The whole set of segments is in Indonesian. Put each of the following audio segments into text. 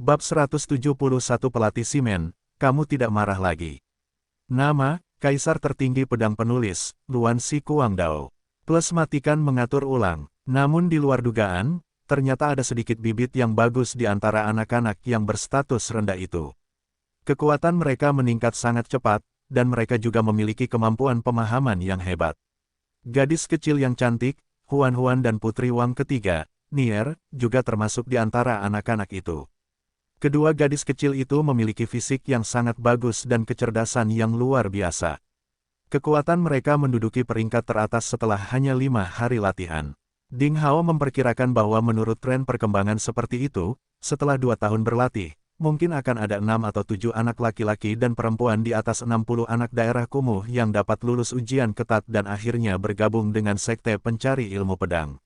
Bab 171 Pelatih Simen, kamu tidak marah lagi. Nama, Kaisar Tertinggi Pedang Penulis, Luan Si Kuangdao. Plus matikan mengatur ulang. Namun di luar dugaan, ternyata ada sedikit bibit yang bagus di antara anak-anak yang berstatus rendah itu. Kekuatan mereka meningkat sangat cepat, dan mereka juga memiliki kemampuan pemahaman yang hebat. Gadis kecil yang cantik, Huan-Huan dan Putri Wang ketiga, Nier, juga termasuk di antara anak-anak itu. Kedua gadis kecil itu memiliki fisik yang sangat bagus dan kecerdasan yang luar biasa. Kekuatan mereka menduduki peringkat teratas setelah hanya 5 hari latihan. Ding Hao memperkirakan bahwa menurut tren perkembangan seperti itu, setelah 2 tahun berlatih, mungkin akan ada 6 atau 7 anak laki-laki dan perempuan di atas 60 anak daerah kumuh yang dapat lulus ujian ketat dan akhirnya bergabung dengan sekte pencari ilmu pedang.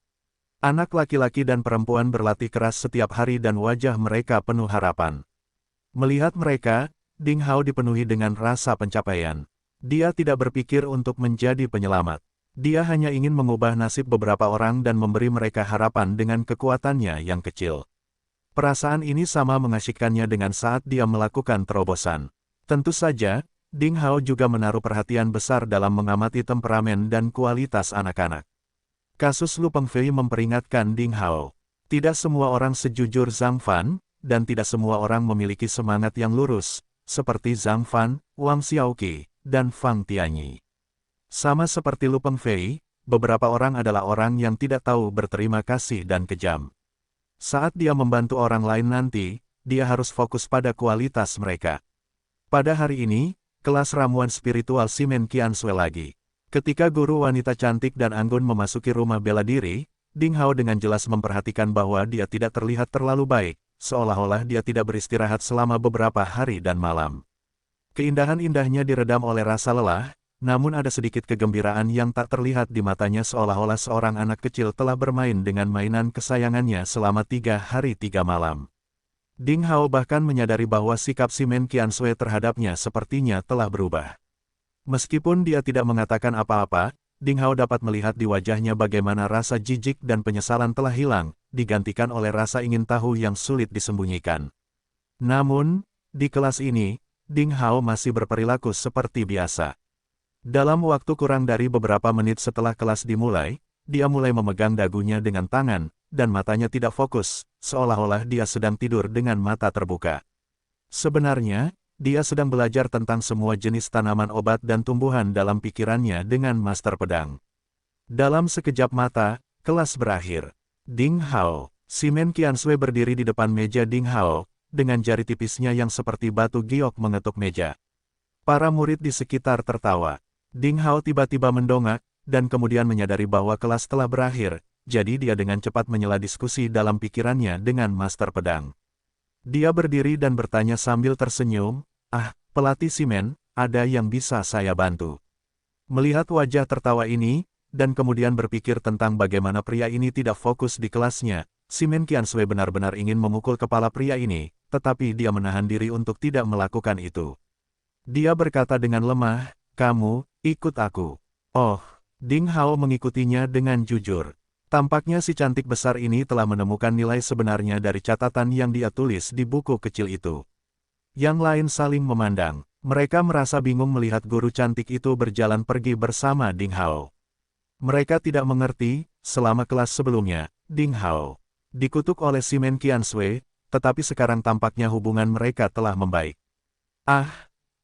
Anak laki-laki dan perempuan berlatih keras setiap hari dan wajah mereka penuh harapan. Melihat mereka, Ding Hao dipenuhi dengan rasa pencapaian. Dia tidak berpikir untuk menjadi penyelamat. Dia hanya ingin mengubah nasib beberapa orang dan memberi mereka harapan dengan kekuatannya yang kecil. Perasaan ini sama mengasyikkannya dengan saat dia melakukan terobosan. Tentu saja, Ding Hao juga menaruh perhatian besar dalam mengamati temperamen dan kualitas anak-anak. Kasus Lu Pengfei memperingatkan Ding Hao. Tidak semua orang sejujur Zhang Fan, dan tidak semua orang memiliki semangat yang lurus, seperti Zhang Fan, Wang Xiaoqi, dan Fang Tianyi. Sama seperti Lu Pengfei, beberapa orang adalah orang yang tidak tahu berterima kasih dan kejam. Saat dia membantu orang lain nanti, dia harus fokus pada kualitas mereka. Pada hari ini, kelas ramuan spiritual Simen Qiansui lagi. Ketika guru wanita cantik dan anggun memasuki rumah bela diri, Ding Hao dengan jelas memperhatikan bahwa dia tidak terlihat terlalu baik, seolah-olah dia tidak beristirahat selama beberapa hari dan malam. Keindahan indahnya diredam oleh rasa lelah, namun ada sedikit kegembiraan yang tak terlihat di matanya seolah-olah seorang anak kecil telah bermain dengan mainan kesayangannya selama 3 hari 3 malam. Ding Hao bahkan menyadari bahwa sikap Simen Qiansui terhadapnya sepertinya telah berubah. Meskipun dia tidak mengatakan apa-apa, Ding Hao dapat melihat di wajahnya bagaimana rasa jijik dan penyesalan telah hilang, digantikan oleh rasa ingin tahu yang sulit disembunyikan. Namun, di kelas ini, Ding Hao masih berperilaku seperti biasa. Dalam waktu kurang dari beberapa menit setelah kelas dimulai, dia mulai memegang dagunya dengan tangan, dan matanya tidak fokus, seolah-olah dia sedang tidur dengan mata terbuka. Sebenarnya, dia sedang belajar tentang semua jenis tanaman obat dan tumbuhan dalam pikirannya dengan master pedang. Dalam sekejap mata, kelas berakhir. Ding Hao, Simen Qiansui berdiri di depan meja Ding Hao, dengan jari tipisnya yang seperti batu giok mengetuk meja. Para murid di sekitar tertawa. Ding Hao tiba-tiba mendongak, dan kemudian menyadari bahwa kelas telah berakhir, jadi dia dengan cepat menyela diskusi dalam pikirannya dengan master pedang. Dia berdiri dan bertanya sambil tersenyum, pelatih Simen, ada yang bisa saya bantu? Melihat wajah tertawa ini, dan kemudian berpikir tentang bagaimana pria ini tidak fokus di kelasnya, Simen Qiansui benar-benar ingin memukul kepala pria ini, tetapi dia menahan diri untuk tidak melakukan itu. Dia berkata dengan lemah, kamu, ikut aku. Oh, Ding Hao mengikutinya dengan jujur. Tampaknya si cantik besar ini telah menemukan nilai sebenarnya dari catatan yang dia tulis di buku kecil itu. Yang lain saling memandang. Mereka merasa bingung melihat guru cantik itu berjalan pergi bersama Ding Hao. Mereka tidak mengerti, selama kelas sebelumnya, Ding Hao dikutuk oleh Simen Qiansui, tetapi sekarang tampaknya hubungan mereka telah membaik.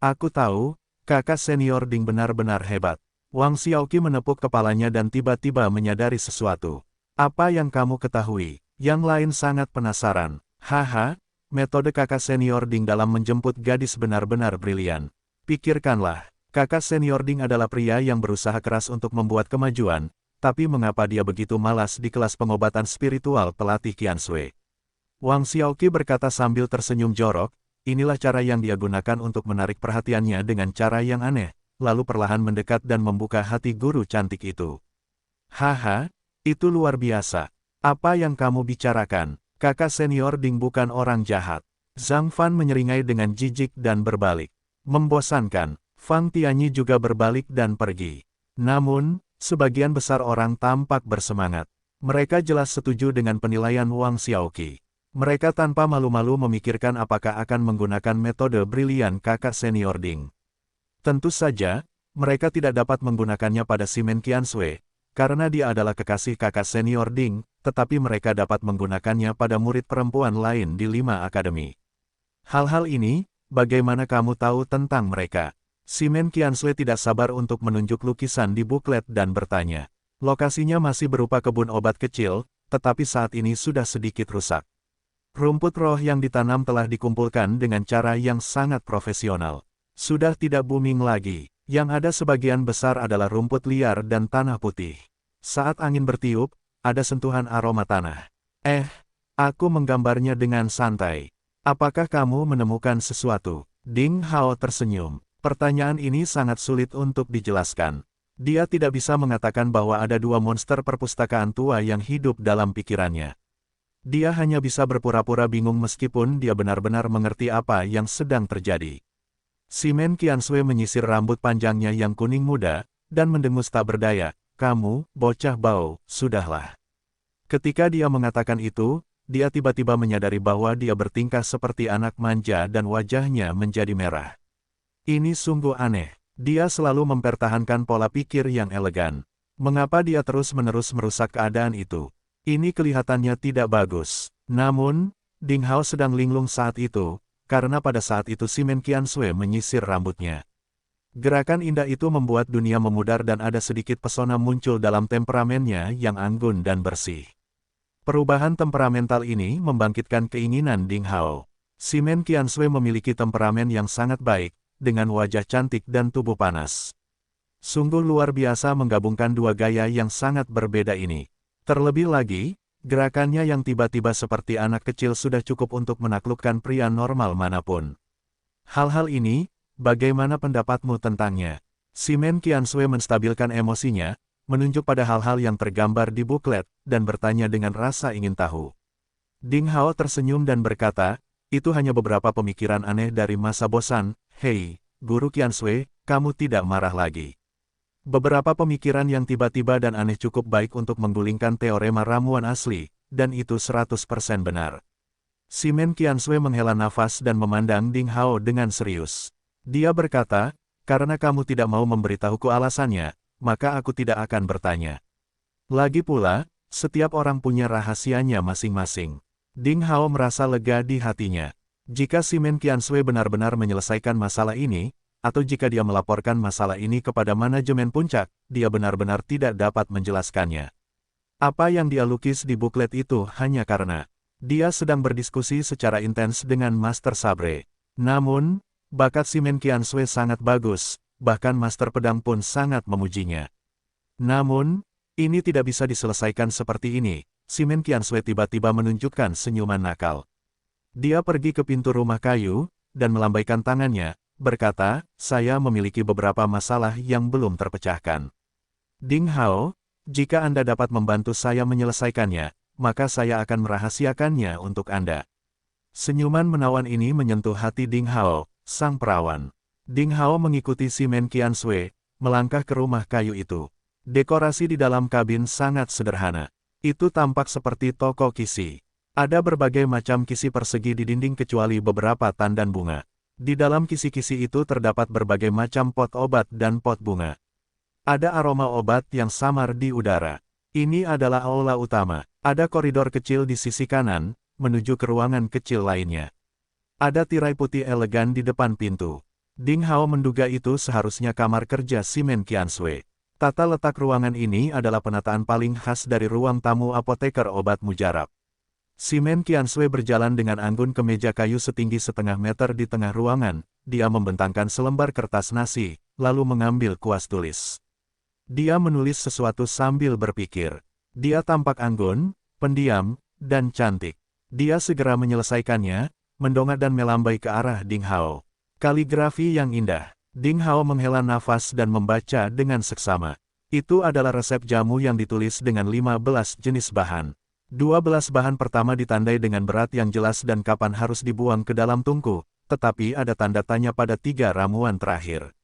Aku tahu, kakak senior Ding benar-benar hebat. Wang Xiaoqi menepuk kepalanya dan tiba-tiba menyadari sesuatu. Apa yang kamu ketahui? Yang lain sangat penasaran. Haha, metode kakak senior Ding dalam menjemput gadis benar-benar brilian. Pikirkanlah, kakak senior Ding adalah pria yang berusaha keras untuk membuat kemajuan, tapi mengapa dia begitu malas di kelas pengobatan spiritual pelatih Qiansui? Wang Xiaoqi berkata sambil tersenyum jorok, inilah cara yang dia gunakan untuk menarik perhatiannya dengan cara yang aneh. Lalu perlahan mendekat dan membuka hati guru cantik itu. Haha, itu luar biasa. Apa yang kamu bicarakan? Kakak senior Ding bukan orang jahat. Zhang Fan menyeringai dengan jijik dan berbalik. Membosankan, Fang Tianyi juga berbalik dan pergi. Namun, sebagian besar orang tampak bersemangat. Mereka jelas setuju dengan penilaian Wang Xiaoqi. Mereka tanpa malu-malu memikirkan apakah akan menggunakan metode brilian kakak senior Ding. Tentu saja, mereka tidak dapat menggunakannya pada Simen Qiansui, karena dia adalah kekasih kakak senior Ding, tetapi mereka dapat menggunakannya pada murid perempuan lain di 5 akademi. Hal-hal ini, bagaimana kamu tahu tentang mereka? Simen Qiansui tidak sabar untuk menunjuk lukisan di buklet dan bertanya. Lokasinya masih berupa kebun obat kecil, tetapi saat ini sudah sedikit rusak. Rumput roh yang ditanam telah dikumpulkan dengan cara yang sangat profesional. Sudah tidak booming lagi. Yang ada sebagian besar adalah rumput liar dan tanah putih. Saat angin bertiup, ada sentuhan aroma tanah. Aku menggambarnya dengan santai. Apakah kamu menemukan sesuatu? Ding Hao tersenyum. Pertanyaan ini sangat sulit untuk dijelaskan. Dia tidak bisa mengatakan bahwa ada 2 monster perpustakaan tua yang hidup dalam pikirannya. Dia hanya bisa berpura-pura bingung meskipun dia benar-benar mengerti apa yang sedang terjadi. Simen Qiansui menyisir rambut panjangnya yang kuning muda, dan mendengus tak berdaya. Kamu, bocah bau, sudahlah. Ketika dia mengatakan itu, dia tiba-tiba menyadari bahwa dia bertingkah seperti anak manja dan wajahnya menjadi merah. Ini sungguh aneh. Dia selalu mempertahankan pola pikir yang elegan. Mengapa dia terus-menerus merusak keadaan itu? Ini kelihatannya tidak bagus. Namun, Ding Hao sedang linglung saat itu, karena pada saat itu Simen Qiansui menyisir rambutnya. Gerakan indah itu membuat dunia memudar dan ada sedikit pesona muncul dalam temperamennya yang anggun dan bersih. Perubahan temperamental ini membangkitkan keinginan Ding Hao. Simen Qiansui memiliki temperamen yang sangat baik, dengan wajah cantik dan tubuh panas. Sungguh luar biasa menggabungkan 2 gaya yang sangat berbeda ini. Terlebih lagi, gerakannya yang tiba-tiba seperti anak kecil sudah cukup untuk menaklukkan pria normal manapun. Hal-hal ini, bagaimana pendapatmu tentangnya? Simen Qiansui menstabilkan emosinya, menunjuk pada hal-hal yang tergambar di buklet, dan bertanya dengan rasa ingin tahu. Ding Hao tersenyum dan berkata, itu hanya beberapa pemikiran aneh dari masa bosan. Hei, Guru Qiansui, kamu tidak marah lagi. Beberapa pemikiran yang tiba-tiba dan aneh cukup baik untuk menggulingkan teorema ramuan asli, dan itu 100% benar. Simen Qiansui menghela nafas dan memandang Ding Hao dengan serius. Dia berkata, karena kamu tidak mau memberitahuku alasannya, maka aku tidak akan bertanya. Lagi pula, setiap orang punya rahasianya masing-masing. Ding Hao merasa lega di hatinya. Jika Simen Qiansui benar-benar menyelesaikan masalah ini, atau jika dia melaporkan masalah ini kepada manajemen puncak, dia benar-benar tidak dapat menjelaskannya. Apa yang dia lukis di buklet itu hanya karena dia sedang berdiskusi secara intens dengan Master Sabre. Namun, bakat Simen Qiansui sangat bagus, bahkan Master Pedang pun sangat memujinya. Namun, ini tidak bisa diselesaikan seperti ini. Simen Qiansui tiba-tiba menunjukkan senyuman nakal. Dia pergi ke pintu rumah kayu, dan melambaikan tangannya, berkata, saya memiliki beberapa masalah yang belum terpecahkan. Ding Hao, jika Anda dapat membantu saya menyelesaikannya, maka saya akan merahasiakannya untuk Anda. Senyuman menawan ini menyentuh hati Ding Hao, sang perawan. Ding Hao mengikuti Simen Qiansui, melangkah ke rumah kayu itu. Dekorasi di dalam kabin sangat sederhana. Itu tampak seperti toko kisi. Ada berbagai macam kisi persegi di dinding kecuali beberapa tandan bunga. Di dalam kisi-kisi itu terdapat berbagai macam pot obat dan pot bunga. Ada aroma obat yang samar di udara. Ini adalah aula utama. Ada koridor kecil di sisi kanan, menuju ke ruangan kecil lainnya. Ada tirai putih elegan di depan pintu. Ding Hao menduga itu seharusnya kamar kerja Simen Qiansui. Tata letak ruangan ini adalah penataan paling khas dari ruang tamu apoteker obat mujarab. Simen Qiansui berjalan dengan anggun ke meja kayu setinggi setengah meter di tengah ruangan. Dia membentangkan selembar kertas nasi, lalu mengambil kuas tulis. Dia menulis sesuatu sambil berpikir. Dia tampak anggun, pendiam, dan cantik. Dia segera menyelesaikannya, mendongak dan melambai ke arah Ding Hao. Kaligrafi yang indah. Ding Hao menghela nafas dan membaca dengan seksama. Itu adalah resep jamu yang ditulis dengan 15 jenis bahan. 12 bahan pertama ditandai dengan berat yang jelas dan kapan harus dibuang ke dalam tungku, tetapi ada tanda tanya pada 3 ramuan terakhir.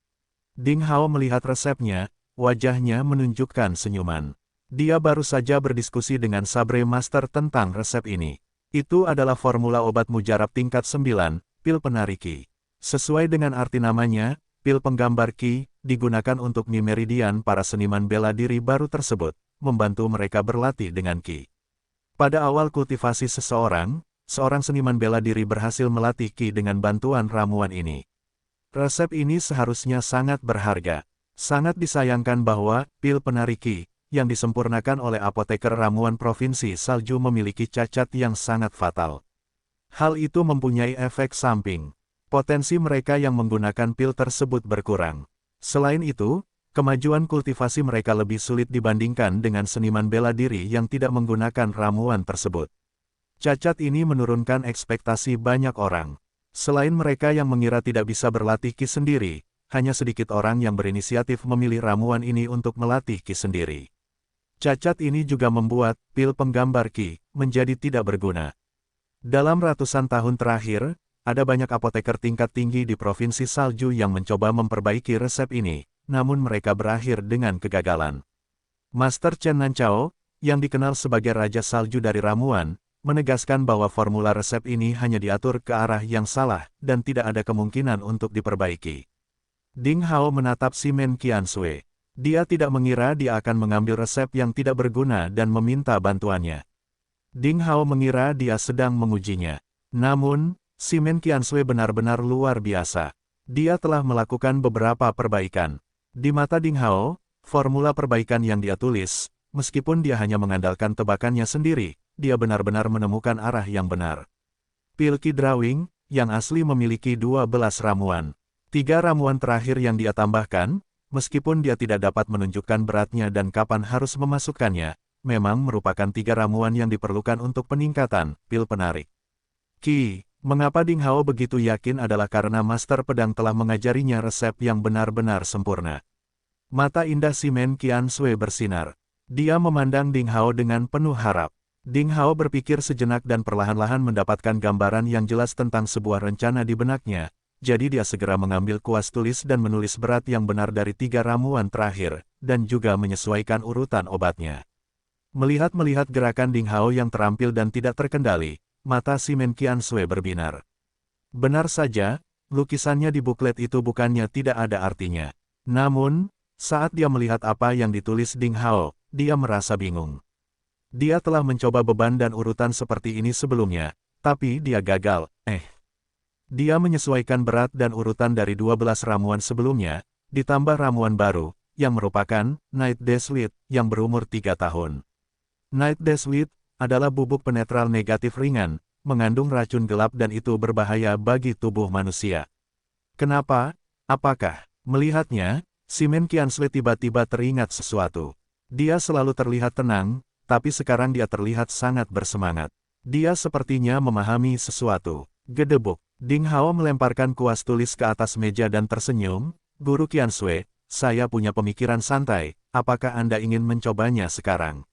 Ding Hao melihat resepnya, wajahnya menunjukkan senyuman. Dia baru saja berdiskusi dengan Sabre Master tentang resep ini. Itu adalah formula obat mujarab tingkat 9, pil penari Qi. Sesuai dengan arti namanya, pil penggambar Qi, digunakan untuk meridian para seniman bela diri baru tersebut, membantu mereka berlatih dengan Qi. Pada awal kultivasi seseorang, seorang seniman bela diri berhasil melatih Qi dengan bantuan ramuan ini. Resep ini seharusnya sangat berharga. Sangat disayangkan bahwa pil penari Qi, yang disempurnakan oleh apoteker ramuan Provinsi Salju memiliki cacat yang sangat fatal. Hal itu mempunyai efek samping. Potensi mereka yang menggunakan pil tersebut berkurang. Selain itu, kemajuan kultivasi mereka lebih sulit dibandingkan dengan seniman bela diri yang tidak menggunakan ramuan tersebut. Cacat ini menurunkan ekspektasi banyak orang. Selain mereka yang mengira tidak bisa berlatih Qi sendiri, hanya sedikit orang yang berinisiatif memilih ramuan ini untuk melatih Qi sendiri. Cacat ini juga membuat pil penggambar Qi menjadi tidak berguna. Dalam ratusan tahun terakhir, ada banyak apoteker tingkat tinggi di Provinsi Salju yang mencoba memperbaiki resep ini, namun mereka berakhir dengan kegagalan. Master Chen Nanchao, yang dikenal sebagai Raja Salju dari ramuan, menegaskan bahwa formula resep ini hanya diatur ke arah yang salah dan tidak ada kemungkinan untuk diperbaiki. Ding Hao menatap Simen Qiansui. Dia tidak mengira dia akan mengambil resep yang tidak berguna dan meminta bantuannya. Ding Hao mengira dia sedang mengujinya. Namun, Simen Qiansui benar-benar luar biasa. Dia telah melakukan beberapa perbaikan. Di mata Ding Hao, formula perbaikan yang dia tulis, meskipun dia hanya mengandalkan tebakannya sendiri, dia benar-benar menemukan arah yang benar. Pil Qi Drawing, yang asli memiliki 12 ramuan. 3 ramuan terakhir yang dia tambahkan, meskipun dia tidak dapat menunjukkan beratnya dan kapan harus memasukkannya, memang merupakan 3 ramuan yang diperlukan untuk peningkatan pil penarik Qi. Mengapa Ding Hao begitu yakin adalah karena Master Pedang telah mengajarinya resep yang benar-benar sempurna. Mata indah Simen Qiansui bersinar. Dia memandang Ding Hao dengan penuh harap. Ding Hao berpikir sejenak dan perlahan-lahan mendapatkan gambaran yang jelas tentang sebuah rencana di benaknya. Jadi dia segera mengambil kuas tulis dan menulis berat yang benar dari 3 ramuan terakhir, dan juga menyesuaikan urutan obatnya. Melihat gerakan Ding Hao yang terampil dan tidak terkendali, mata Simen Qiansui berbinar. Benar saja, lukisannya di buklet itu bukannya tidak ada artinya. Namun, saat dia melihat apa yang ditulis Ding Hao, dia merasa bingung. Dia telah mencoba beban dan urutan seperti ini sebelumnya, tapi dia gagal. Dia menyesuaikan berat dan urutan dari 12 ramuan sebelumnya, ditambah ramuan baru, yang merupakan Night Deathwit, yang berumur 3 tahun. Night Deathwit adalah bubuk penetral negatif ringan, mengandung racun gelap dan itu berbahaya bagi tubuh manusia. Kenapa? Apakah? Melihatnya, Simen Qiansui tiba-tiba teringat sesuatu. Dia selalu terlihat tenang, tapi sekarang dia terlihat sangat bersemangat. Dia sepertinya memahami sesuatu. Gedebuk. Ding Hao melemparkan kuas tulis ke atas meja dan tersenyum. Guru Qiansui, saya punya pemikiran santai, apakah Anda ingin mencobanya sekarang?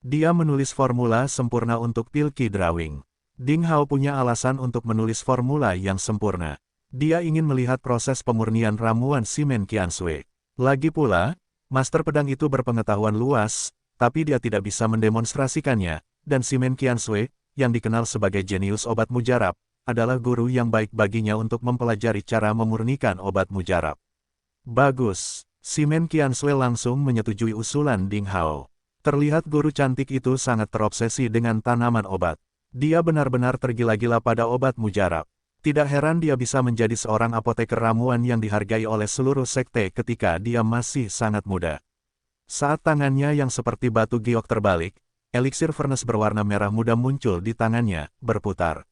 Dia menulis formula sempurna untuk pil Qi Drawing. Ding Hao punya alasan untuk menulis formula yang sempurna. Dia ingin melihat proses pemurnian ramuan Simen Qiansui. Lagi pula, Master Pedang itu berpengetahuan luas, tapi dia tidak bisa mendemonstrasikannya, dan Simen Qiansui, yang dikenal sebagai jenius obat mujarab, adalah guru yang baik baginya untuk mempelajari cara memurnikan obat mujarab. Bagus. Simen Qiansui langsung menyetujui usulan Ding Hao. Terlihat guru cantik itu sangat terobsesi dengan tanaman obat. Dia benar-benar tergila-gila pada obat mujarab. Tidak heran dia bisa menjadi seorang apoteker ramuan yang dihargai oleh seluruh sekte ketika dia masih sangat muda. Saat tangannya yang seperti batu giok terbalik, eliksir furnace berwarna merah muda muncul di tangannya, berputar.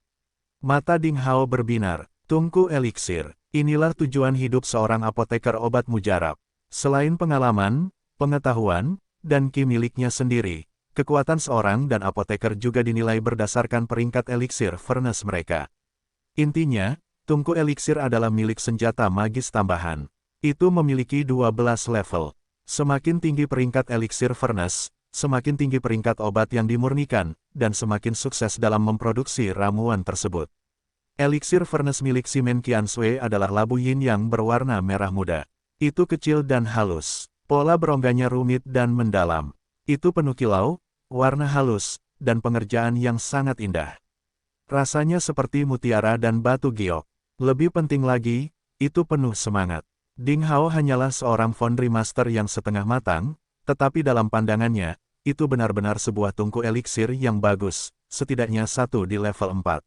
Mata Ding Hao berbinar. Tungku eliksir. Inilah tujuan hidup seorang apoteker obat mujarab. Selain pengalaman, pengetahuan, dan Qi miliknya sendiri, kekuatan seorang dan apoteker juga dinilai berdasarkan peringkat eliksir furnace mereka. Intinya, tungku eliksir adalah milik senjata magis tambahan. Itu memiliki 12 level. Semakin tinggi peringkat eliksir furnace, semakin tinggi peringkat obat yang dimurnikan, dan semakin sukses dalam memproduksi ramuan tersebut. Eliksir furnace milik Simen Qiansui adalah labu yin yang berwarna merah muda. Itu kecil dan halus. Pola berongganya rumit dan mendalam. Itu penuh kilau, warna halus, dan pengerjaan yang sangat indah. Rasanya seperti mutiara dan batu giok. Lebih penting lagi, itu penuh semangat. Ding Hao hanyalah seorang foundry master yang setengah matang, tetapi dalam pandangannya, itu benar-benar sebuah tungku eliksir yang bagus, setidaknya satu di level 4.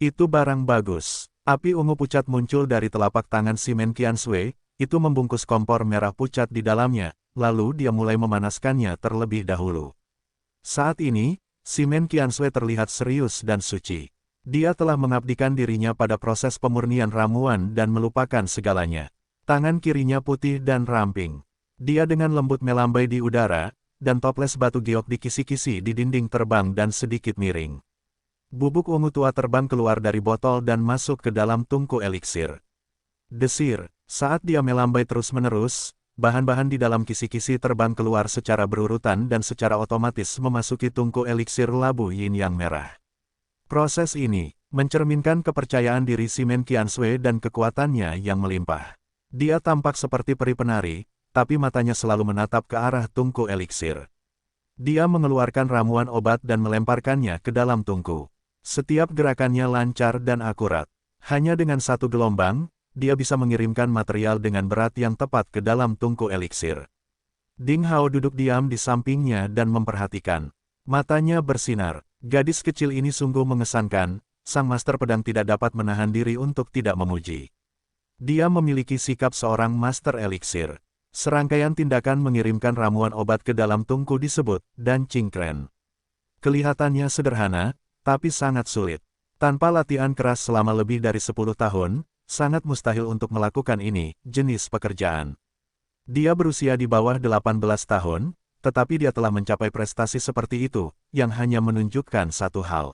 Itu barang bagus. Api ungu pucat muncul dari telapak tangan si Men Qiansui, itu membungkus kompor merah pucat di dalamnya, lalu dia mulai memanaskannya terlebih dahulu. Saat ini, si Men Qiansui terlihat serius dan suci. Dia telah mengabdikan dirinya pada proses pemurnian ramuan dan melupakan segalanya. Tangan kirinya putih dan ramping. Dia dengan lembut melambai di udara, dan toples batu giok di kisi-kisi di dinding terbang dan sedikit miring. Bubuk ungu tua terbang keluar dari botol dan masuk ke dalam tungku eliksir. Desir, saat dia melambai terus-menerus, bahan-bahan di dalam kisi-kisi terbang keluar secara berurutan dan secara otomatis memasuki tungku eliksir labu yin yang merah. Proses ini mencerminkan kepercayaan diri si Men Qiansui dan kekuatannya yang melimpah. Dia tampak seperti peri penari, tapi matanya selalu menatap ke arah tungku eliksir. Dia mengeluarkan ramuan obat dan melemparkannya ke dalam tungku. Setiap gerakannya lancar dan akurat. Hanya dengan satu gelombang, dia bisa mengirimkan material dengan berat yang tepat ke dalam tungku eliksir. Ding Hao duduk diam di sampingnya dan memperhatikan. Matanya bersinar. Gadis kecil ini sungguh mengesankan, sang master pedang tidak dapat menahan diri untuk tidak memuji. Dia memiliki sikap seorang master eliksir. Serangkaian tindakan mengirimkan ramuan obat ke dalam tungku disebut dan cingkren. Kelihatannya sederhana, tapi sangat sulit. Tanpa latihan keras selama lebih dari 10 tahun, sangat mustahil untuk melakukan ini, jenis pekerjaan. Dia berusia di bawah 18 tahun, tetapi dia telah mencapai prestasi seperti itu, yang hanya menunjukkan satu hal.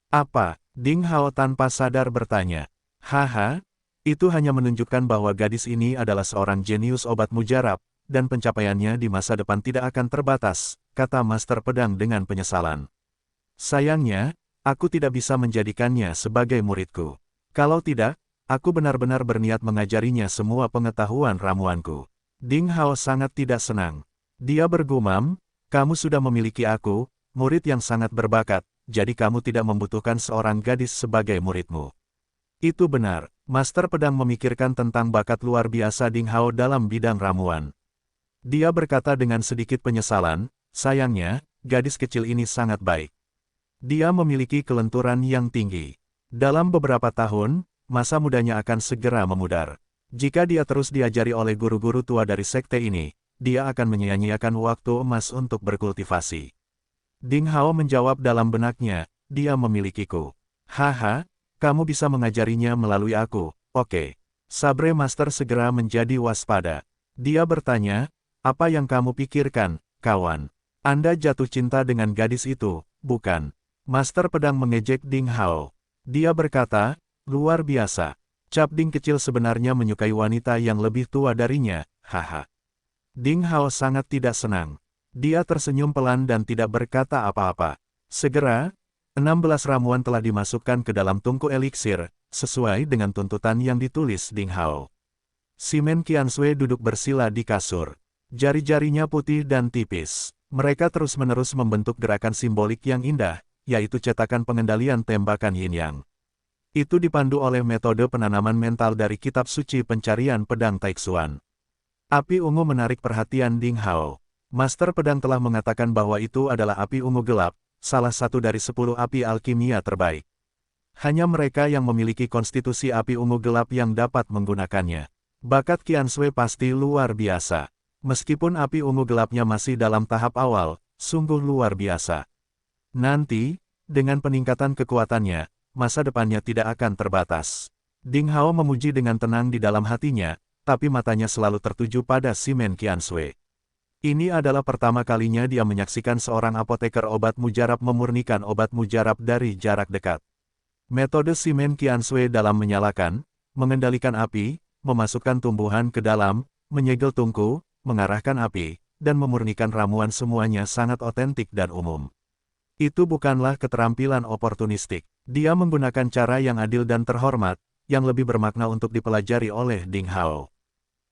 Apa? Ding Hao tanpa sadar bertanya. Haha, itu hanya menunjukkan bahwa gadis ini adalah seorang jenius obat mujarab, dan pencapaiannya di masa depan tidak akan terbatas, kata Master Pedang dengan penyesalan. Sayangnya, aku tidak bisa menjadikannya sebagai muridku. Kalau tidak, aku benar-benar berniat mengajarinya semua pengetahuan ramuanku. Ding Hao sangat tidak senang. Dia bergumam, kamu sudah memiliki aku, murid yang sangat berbakat, jadi kamu tidak membutuhkan seorang gadis sebagai muridmu. Itu benar, Master Pedang memikirkan tentang bakat luar biasa Ding Hao dalam bidang ramuan. Dia berkata dengan sedikit penyesalan, sayangnya, gadis kecil ini sangat baik. Dia memiliki kelenturan yang tinggi. Dalam beberapa tahun, masa mudanya akan segera memudar. Jika dia terus diajari oleh guru-guru tua dari sekte ini, dia akan menyia-nyiakan waktu emas untuk berkultivasi. Ding Hao menjawab dalam benaknya, dia memilikiku. Haha, kamu bisa mengajarinya melalui aku, oke. Sabre Master segera menjadi waspada. Dia bertanya, apa yang kamu pikirkan, kawan? Anda jatuh cinta dengan gadis itu, bukan? Master Pedang mengejek Ding Hao. Dia berkata, luar biasa. Cap Ding kecil sebenarnya menyukai wanita yang lebih tua darinya, haha. Ding Hao sangat tidak senang. Dia tersenyum pelan dan tidak berkata apa-apa. Segera, 16 ramuan telah dimasukkan ke dalam tungku eliksir, sesuai dengan tuntutan yang ditulis Ding Hao. Si Men Qiansui duduk bersila di kasur. Jari-jarinya putih dan tipis. Mereka terus-menerus membentuk gerakan simbolik yang indah, yaitu cetakan pengendalian tembakan yin-yang. Itu dipandu oleh metode penanaman mental dari kitab suci pencarian pedang Taixuan. Api ungu menarik perhatian Ding Hao. Master Pedang telah mengatakan bahwa itu adalah api ungu gelap, salah satu dari 10 api alkimia terbaik. Hanya mereka yang memiliki konstitusi api ungu gelap yang dapat menggunakannya. Bakat Qiansui pasti luar biasa. Meskipun api ungu gelapnya masih dalam tahap awal, sungguh luar biasa. Nanti, dengan peningkatan kekuatannya, masa depannya tidak akan terbatas. Ding Hao memuji dengan tenang di dalam hatinya, tapi matanya selalu tertuju pada si Men Qiansui. Ini adalah pertama kalinya dia menyaksikan seorang apoteker obat mujarab memurnikan obat mujarab dari jarak dekat. Metode si Men Qiansui dalam menyalakan, mengendalikan api, memasukkan tumbuhan ke dalam, menyegel tungku, mengarahkan api, dan memurnikan ramuan semuanya sangat otentik dan umum. Itu bukanlah keterampilan oportunistik. Dia menggunakan cara yang adil dan terhormat, yang lebih bermakna untuk dipelajari oleh Ding Hao.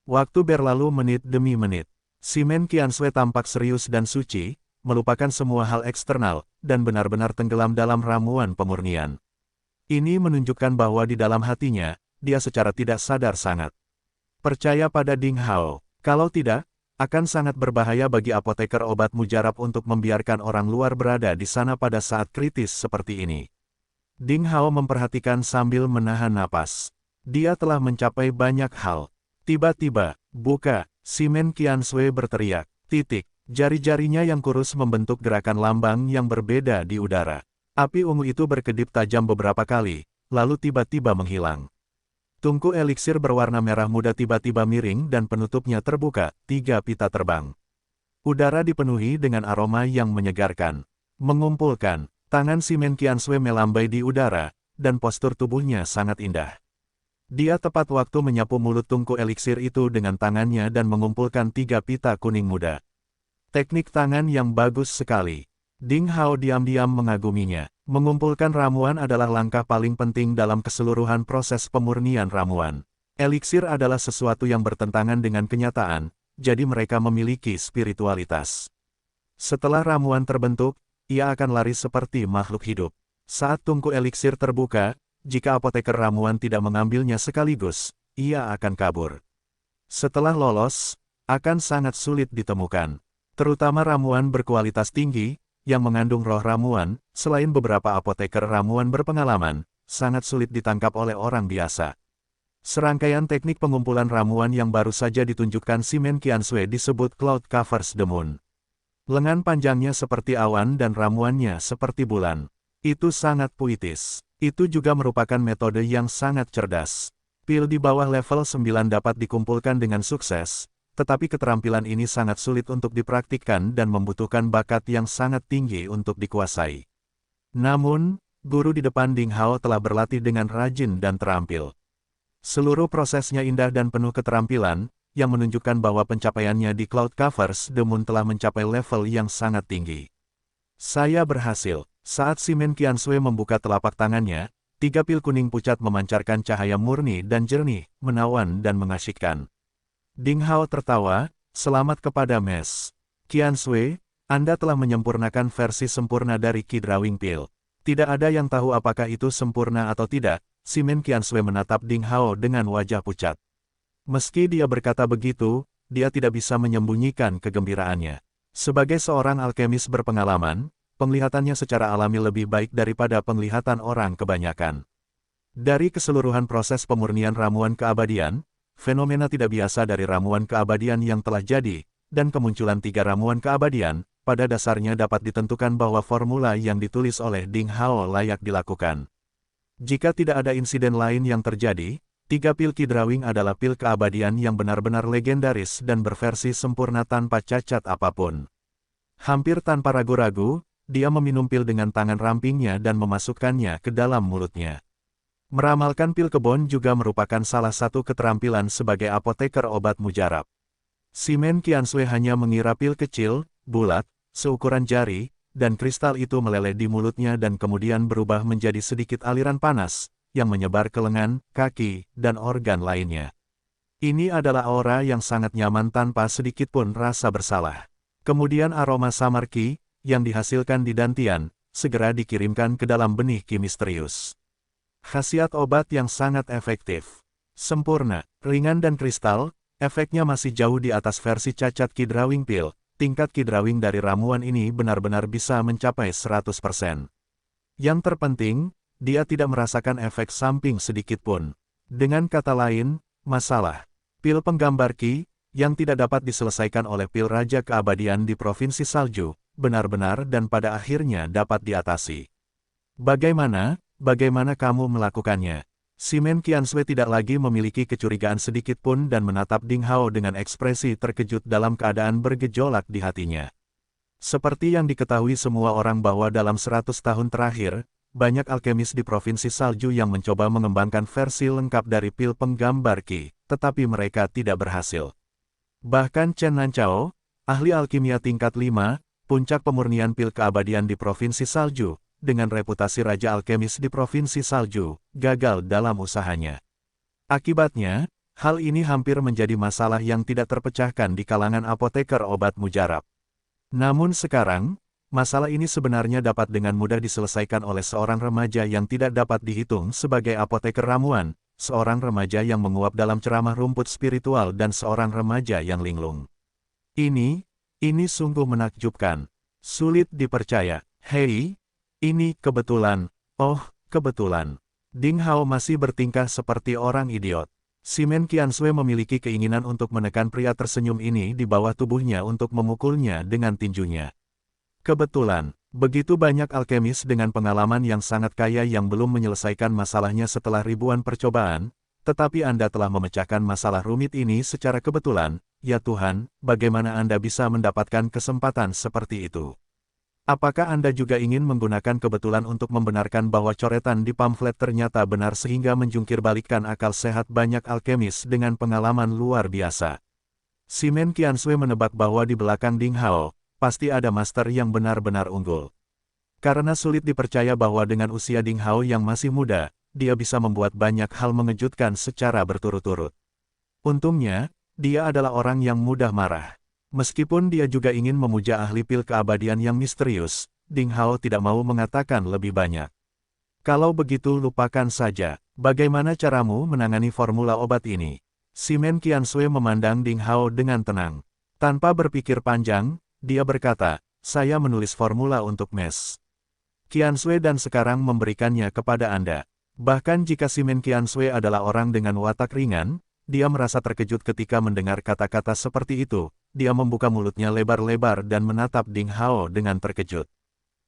Waktu berlalu menit demi menit. Si Men Qiansui tampak serius dan suci, melupakan semua hal eksternal, dan benar-benar tenggelam dalam ramuan pemurnian. Ini menunjukkan bahwa di dalam hatinya, dia secara tidak sadar sangat percaya pada Ding Hao. Kalau tidak, akan sangat berbahaya bagi apoteker obat mujarab untuk membiarkan orang luar berada di sana pada saat kritis seperti ini. Ding Hao memperhatikan sambil menahan napas. Dia telah mencapai banyak hal. Tiba-tiba, buka, Simen Qiansui berteriak, titik. Jari-jarinya yang kurus membentuk gerakan lambang yang berbeda di udara. Api ungu itu berkedip tajam beberapa kali, lalu tiba-tiba menghilang. Tungku eliksir berwarna merah muda tiba-tiba miring dan penutupnya terbuka, 3 pita terbang. Udara dipenuhi dengan aroma yang menyegarkan. Mengumpulkan, tangan Simen Qiansui melambai di udara, dan postur tubuhnya sangat indah. Dia tepat waktu menyapu mulut tungku eliksir itu dengan tangannya dan mengumpulkan 3 pita kuning muda. Teknik tangan yang bagus sekali. Ding Hao diam-diam mengaguminya. Mengumpulkan ramuan adalah langkah paling penting dalam keseluruhan proses pemurnian ramuan. Eliksir adalah sesuatu yang bertentangan dengan kenyataan, jadi mereka memiliki spiritualitas. Setelah ramuan terbentuk, ia akan lari seperti makhluk hidup. Saat tungku eliksir terbuka, jika apoteker ramuan tidak mengambilnya sekaligus, ia akan kabur. Setelah lolos, akan sangat sulit ditemukan. Terutama ramuan berkualitas tinggi, yang mengandung roh ramuan, selain beberapa apoteker ramuan berpengalaman, sangat sulit ditangkap oleh orang biasa. Serangkaian teknik pengumpulan ramuan yang baru saja ditunjukkan Simen Qiansui disebut Cloud Covers the Moon. Lengan panjangnya seperti awan dan ramuannya seperti bulan. Itu sangat puitis. Itu juga merupakan metode yang sangat cerdas. Pil di bawah level 9 dapat dikumpulkan dengan sukses, tetapi keterampilan ini sangat sulit untuk dipraktikkan dan membutuhkan bakat yang sangat tinggi untuk dikuasai. Namun, guru di depan Ding Hao telah berlatih dengan rajin dan terampil. Seluruh prosesnya indah dan penuh keterampilan, yang menunjukkan bahwa pencapaiannya di Cloud Covers the Moon telah mencapai level yang sangat tinggi. Saya berhasil. Saat Simen Qiansui membuka telapak tangannya, 3 pil kuning pucat memancarkan cahaya murni dan jernih, menawan dan mengasyikkan. Ding Hao tertawa, selamat kepada Mes Qiansui, Anda telah menyempurnakan versi sempurna dari Qi Drawing Pill. Tidak ada yang tahu apakah itu sempurna atau tidak, Simen Qiansui menatap Ding Hao dengan wajah pucat. Meski dia berkata begitu, dia tidak bisa menyembunyikan kegembiraannya. Sebagai seorang alkemis berpengalaman, penglihatannya secara alami lebih baik daripada penglihatan orang kebanyakan. Dari keseluruhan proses pemurnian ramuan keabadian, fenomena tidak biasa dari ramuan keabadian yang telah jadi, dan kemunculan 3 ramuan keabadian, pada dasarnya dapat ditentukan bahwa formula yang ditulis oleh Ding Hao layak dilakukan. Jika tidak ada insiden lain yang terjadi, 3 pil Qi Drawing adalah pil keabadian yang benar-benar legendaris dan berversi sempurna tanpa cacat apapun. Hampir tanpa ragu-ragu, dia meminum pil dengan tangan rampingnya dan memasukkannya ke dalam mulutnya. Meramalkan pil kebon juga merupakan salah satu keterampilan sebagai apoteker obat mujarab. Simen Qiansui hanya mengira pil kecil, bulat, seukuran jari, dan kristal itu meleleh di mulutnya dan kemudian berubah menjadi sedikit aliran panas, yang menyebar ke lengan, kaki, dan organ lainnya. Ini adalah aura yang sangat nyaman tanpa sedikit pun rasa bersalah. Kemudian aroma samar Qi, yang dihasilkan di Dantian, segera dikirimkan ke dalam benih Qi misterius. Khasiat obat yang sangat efektif. Sempurna, ringan dan kristal, efeknya masih jauh di atas versi cacat Qi Drawing Pill. Tingkat Qi Drawing dari ramuan ini benar-benar bisa mencapai 100%. Yang terpenting, dia tidak merasakan efek samping sedikit pun. Dengan kata lain, masalah pil penggambar Qi, yang tidak dapat diselesaikan oleh pil Raja Keabadian di Provinsi Salju, benar-benar dan pada akhirnya dapat diatasi. Bagaimana kamu melakukannya? Simen Qiansui tidak lagi memiliki kecurigaan sedikit pun dan menatap Ding Hao dengan ekspresi terkejut dalam keadaan bergejolak di hatinya. Seperti yang diketahui semua orang bahwa dalam 100 tahun terakhir, banyak alkemis di Provinsi Salju yang mencoba mengembangkan versi lengkap dari pil penggambar Qi, tetapi mereka tidak berhasil. Bahkan Chen Nanchao, ahli alkimia tingkat 5, puncak pemurnian pil keabadian di Provinsi Salju, dengan reputasi Raja Alkemis di Provinsi Salju, gagal dalam usahanya. Akibatnya, hal ini hampir menjadi masalah yang tidak terpecahkan di kalangan apoteker obat mujarab. Namun sekarang, masalah ini sebenarnya dapat dengan mudah diselesaikan oleh seorang remaja yang tidak dapat dihitung sebagai apoteker ramuan, seorang remaja yang menguap dalam ceramah rumput spiritual dan seorang remaja yang linglung. Ini sungguh menakjubkan. Sulit dipercaya. Hei, ini kebetulan. Oh, kebetulan. Ding Hao masih bertingkah seperti orang idiot. Simen Qiansui memiliki keinginan untuk menekan pria tersenyum ini di bawah tubuhnya untuk memukulnya dengan tinjunya. Kebetulan, begitu banyak alkemis dengan pengalaman yang sangat kaya yang belum menyelesaikan masalahnya setelah ribuan percobaan, tetapi Anda telah memecahkan masalah rumit ini secara kebetulan. Ya Tuhan, bagaimana Anda bisa mendapatkan kesempatan seperti itu? Apakah Anda juga ingin menggunakan kebetulan untuk membenarkan bahwa coretan di pamflet ternyata benar sehingga menjungkirbalikkan akal sehat banyak alkemis dengan pengalaman luar biasa? Simen Qiansui menebak bahwa di belakang Ding Hao, pasti ada master yang benar-benar unggul. Karena sulit dipercaya bahwa dengan usia Ding Hao yang masih muda, dia bisa membuat banyak hal mengejutkan secara berturut-turut. Untungnya, dia adalah orang yang mudah marah. Meskipun dia juga ingin memuja ahli pil keabadian yang misterius, Ding Hao tidak mau mengatakan lebih banyak. Kalau begitu lupakan saja, bagaimana caramu menangani formula obat ini? Simen Qiansui memandang Ding Hao dengan tenang. Tanpa berpikir panjang, dia berkata, saya menulis formula untuk mes Qiansui dan sekarang memberikannya kepada Anda. Bahkan jika Simen Qiansui adalah orang dengan watak ringan, dia merasa terkejut ketika mendengar kata-kata seperti itu. Dia membuka mulutnya lebar-lebar dan menatap Ding Hao dengan terkejut.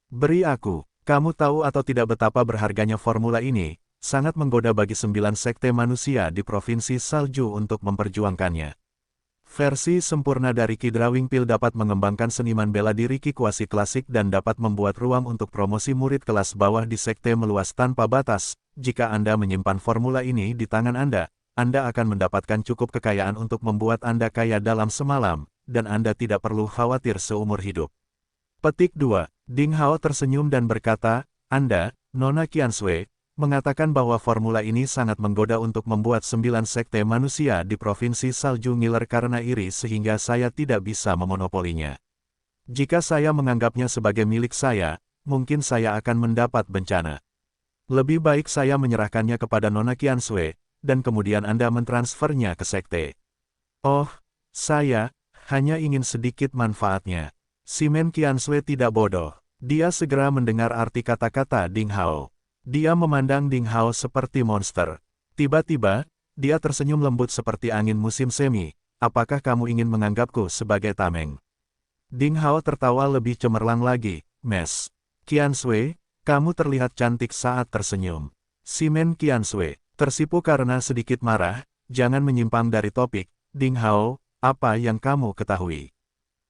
Beri aku, kamu tahu atau tidak betapa berharganya formula ini, sangat menggoda bagi 9 sekte manusia di Provinsi Salju untuk memperjuangkannya. Versi sempurna dari Qi Drawing Pill dapat mengembangkan seniman bela diri Qi kuasi klasik dan dapat membuat ruang untuk promosi murid kelas bawah di sekte meluas tanpa batas. Jika Anda menyimpan formula ini di tangan Anda akan mendapatkan cukup kekayaan untuk membuat Anda kaya dalam semalam, dan Anda tidak perlu khawatir seumur hidup. Petik 2. Ding Hao tersenyum dan berkata, Anda, Nona Qiansui, mengatakan bahwa formula ini sangat menggoda untuk membuat 9 sekte manusia di Provinsi Salju ngiler karena iri sehingga saya tidak bisa memonopolinya. Jika saya menganggapnya sebagai milik saya, mungkin saya akan mendapat bencana. Lebih baik saya menyerahkannya kepada Nona Qiansui, dan kemudian Anda mentransfernya ke sekte. Oh, saya hanya ingin sedikit manfaatnya. Simen Qiansui tidak bodoh. Dia segera mendengar arti kata-kata Ding Hao. Dia memandang Ding Hao seperti monster. Tiba-tiba, dia tersenyum lembut seperti angin musim semi. Apakah kamu ingin menganggapku sebagai tameng? Ding Hao tertawa lebih cemerlang lagi. Mes Qiansui, kamu terlihat cantik saat tersenyum. Simen Qiansui tersipu karena sedikit marah, jangan menyimpang dari topik. Ding Hao, apa yang kamu ketahui?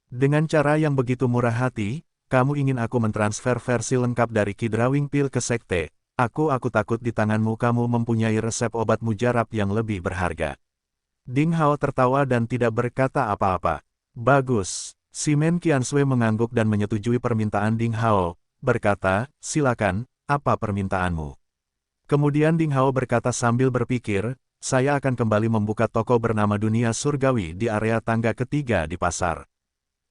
Dengan cara yang begitu murah hati, kamu ingin aku mentransfer versi lengkap dari Qi Drawing Pill ke sekte. Aku takut di tanganmu kamu mempunyai resep obat mujarab yang lebih berharga. Ding Hao tertawa dan tidak berkata apa-apa. Bagus. Simen Qiansui mengangguk dan menyetujui permintaan Ding Hao, berkata, silakan, apa permintaanmu? Kemudian Ding Hao berkata sambil berpikir, saya akan kembali membuka toko bernama Dunia Surgawi di area tangga ketiga di pasar.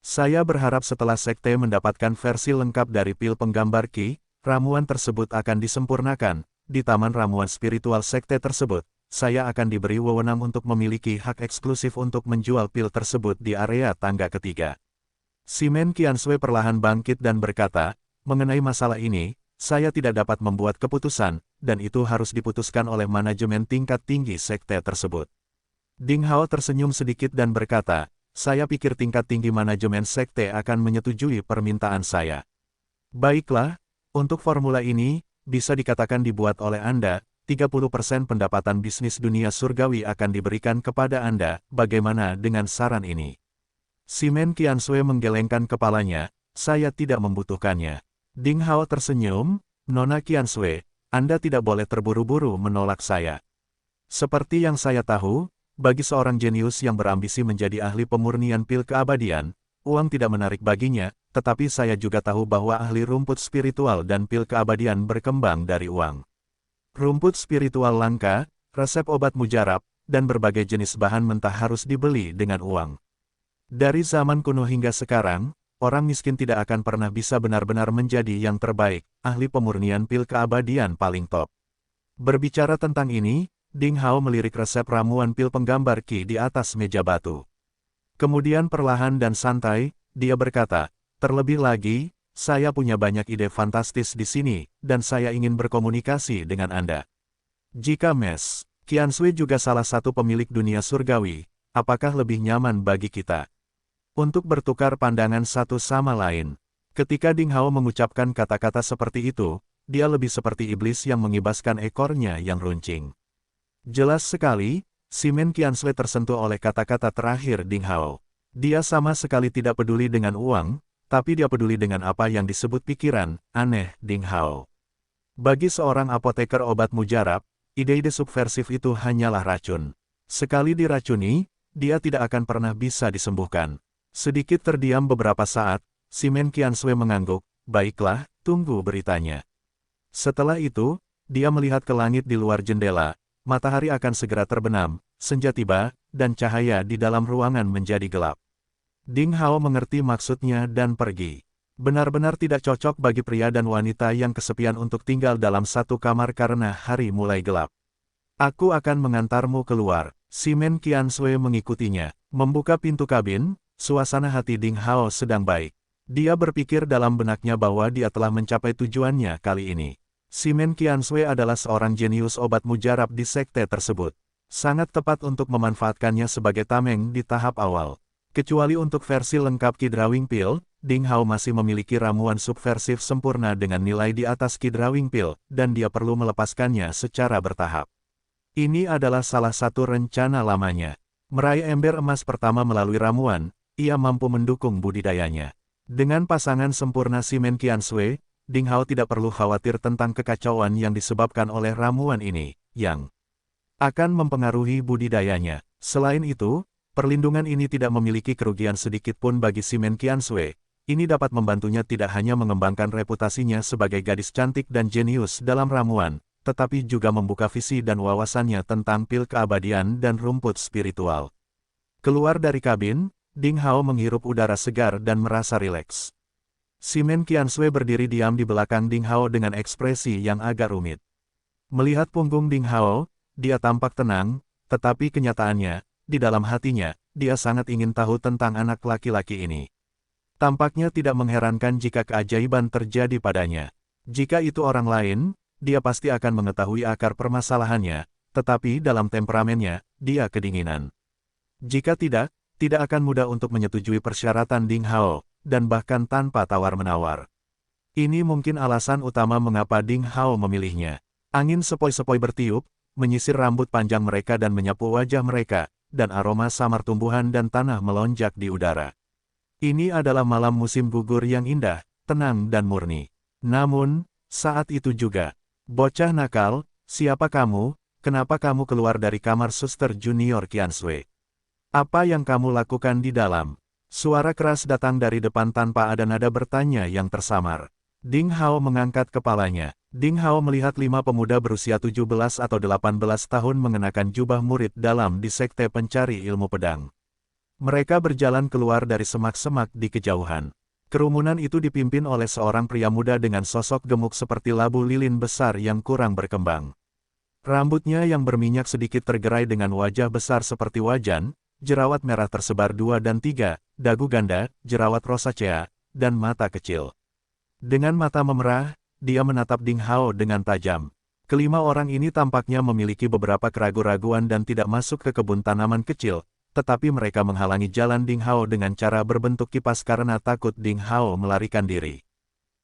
Saya berharap setelah sekte mendapatkan versi lengkap dari pil penggambar Qi, ramuan tersebut akan disempurnakan. Di taman ramuan spiritual sekte tersebut, saya akan diberi wewenang untuk memiliki hak eksklusif untuk menjual pil tersebut di area tangga ketiga. Simen Qiansui perlahan bangkit dan berkata, mengenai masalah ini, saya tidak dapat membuat keputusan, dan itu harus diputuskan oleh manajemen tingkat tinggi sekte tersebut. Ding Hao tersenyum sedikit dan berkata, saya pikir tingkat tinggi manajemen sekte akan menyetujui permintaan saya. Baiklah, untuk formula ini, bisa dikatakan dibuat oleh Anda, 30% pendapatan bisnis dunia surgawi akan diberikan kepada Anda, bagaimana dengan saran ini? Simen Qiansui menggelengkan kepalanya, saya tidak membutuhkannya. Ding Hao tersenyum, Nona Qiansui, Anda tidak boleh terburu-buru menolak saya. Seperti yang saya tahu, bagi seorang jenius yang berambisi menjadi ahli pemurnian pil keabadian, uang tidak menarik baginya, tetapi saya juga tahu bahwa ahli rumput spiritual dan pil keabadian berkembang dari uang. Rumput spiritual langka, resep obat mujarab, dan berbagai jenis bahan mentah harus dibeli dengan uang. Dari zaman kuno hingga sekarang, orang miskin tidak akan pernah bisa benar-benar menjadi yang terbaik, ahli pemurnian pil keabadian paling top. Berbicara tentang ini, Ding Hao melirik resep ramuan pil penggambar Qi di atas meja batu. Kemudian perlahan dan santai, dia berkata, terlebih lagi, saya punya banyak ide fantastis di sini, dan saya ingin berkomunikasi dengan Anda. Jika Mes Qiansui juga salah satu pemilik dunia surgawi, apakah lebih nyaman bagi kita untuk bertukar pandangan satu sama lain? Ketika Ding Hao mengucapkan kata-kata seperti itu, dia lebih seperti iblis yang mengibaskan ekornya yang runcing. Jelas sekali, Simen Qiansui tersentuh oleh kata-kata terakhir Ding Hao. Dia sama sekali tidak peduli dengan uang, tapi dia peduli dengan apa yang disebut pikiran aneh Ding Hao. Bagi seorang apoteker obat mujarab, ide-ide subversif itu hanyalah racun. Sekali diracuni, dia tidak akan pernah bisa disembuhkan. Sedikit terdiam beberapa saat, Simen Qiansui mengangguk, baiklah, tunggu beritanya. Setelah itu, dia melihat ke langit di luar jendela, matahari akan segera terbenam, senja tiba, dan cahaya di dalam ruangan menjadi gelap. Ding Hao mengerti maksudnya dan pergi. Benar-benar tidak cocok bagi pria dan wanita yang kesepian untuk tinggal dalam satu kamar karena hari mulai gelap. Aku akan mengantarmu keluar. Simen Qiansui mengikutinya, membuka pintu kabin. Suasana hati Ding Hao sedang baik. Dia berpikir dalam benaknya bahwa dia telah mencapai tujuannya kali ini. Simen Qiansui adalah seorang jenius obat mujarab di sekte tersebut. Sangat tepat untuk memanfaatkannya sebagai tameng di tahap awal. Kecuali untuk versi lengkap Qi Drawing Pill, Ding Hao masih memiliki ramuan subversif sempurna dengan nilai di atas Qi Drawing Pill, dan dia perlu melepaskannya secara bertahap. Ini adalah salah satu rencana lamanya. Meraih ember emas pertama melalui ramuan, ia mampu mendukung budidayanya. Dengan pasangan sempurna Simen Qiansui, Ding Hao tidak perlu khawatir tentang kekacauan yang disebabkan oleh ramuan ini, yang akan mempengaruhi budidayanya. Selain itu, perlindungan ini tidak memiliki kerugian sedikit pun bagi Simen Qiansui. Ini dapat membantunya tidak hanya mengembangkan reputasinya sebagai gadis cantik dan jenius dalam ramuan, tetapi juga membuka visi dan wawasannya tentang pil keabadian dan rumput spiritual. Keluar dari kabin, Ding Hao menghirup udara segar dan merasa rileks. Simen Qiansui berdiri diam di belakang Ding Hao dengan ekspresi yang agak rumit. Melihat punggung Ding Hao, dia tampak tenang, tetapi kenyataannya, di dalam hatinya, dia sangat ingin tahu tentang anak laki-laki ini. Tampaknya tidak mengherankan jika keajaiban terjadi padanya. Jika itu orang lain, dia pasti akan mengetahui akar permasalahannya, tetapi dalam temperamennya, dia kedinginan. Jika tidak akan mudah untuk menyetujui persyaratan Ding Hao, dan bahkan tanpa tawar-menawar. Ini mungkin alasan utama mengapa Ding Hao memilihnya. Angin sepoi-sepoi bertiup, menyisir rambut panjang mereka dan menyapu wajah mereka, dan aroma samar tumbuhan dan tanah melonjak di udara. Ini adalah malam musim gugur yang indah, tenang dan murni. Namun, saat itu juga, bocah nakal, siapa kamu, kenapa kamu keluar dari kamar suster junior Qiansui? Apa yang kamu lakukan di dalam? Suara keras datang dari depan tanpa ada nada bertanya yang tersamar. Ding Hao mengangkat kepalanya. Ding Hao melihat 5 pemuda berusia 17 atau 18 tahun mengenakan jubah murid dalam di sekte pencari ilmu pedang. Mereka berjalan keluar dari semak-semak di kejauhan. Kerumunan itu dipimpin oleh seorang pria muda dengan sosok gemuk seperti labu lilin besar yang kurang berkembang. Rambutnya yang berminyak sedikit tergerai dengan wajah besar seperti wajan, jerawat merah tersebar 2 dan 3, dagu ganda, jerawat rosacea, dan mata kecil. Dengan mata memerah, dia menatap Ding Hao dengan tajam. Kelima orang ini tampaknya memiliki beberapa keraguan-raguan dan tidak masuk ke kebun tanaman kecil, tetapi mereka menghalangi jalan Ding Hao dengan cara berbentuk kipas karena takut Ding Hao melarikan diri.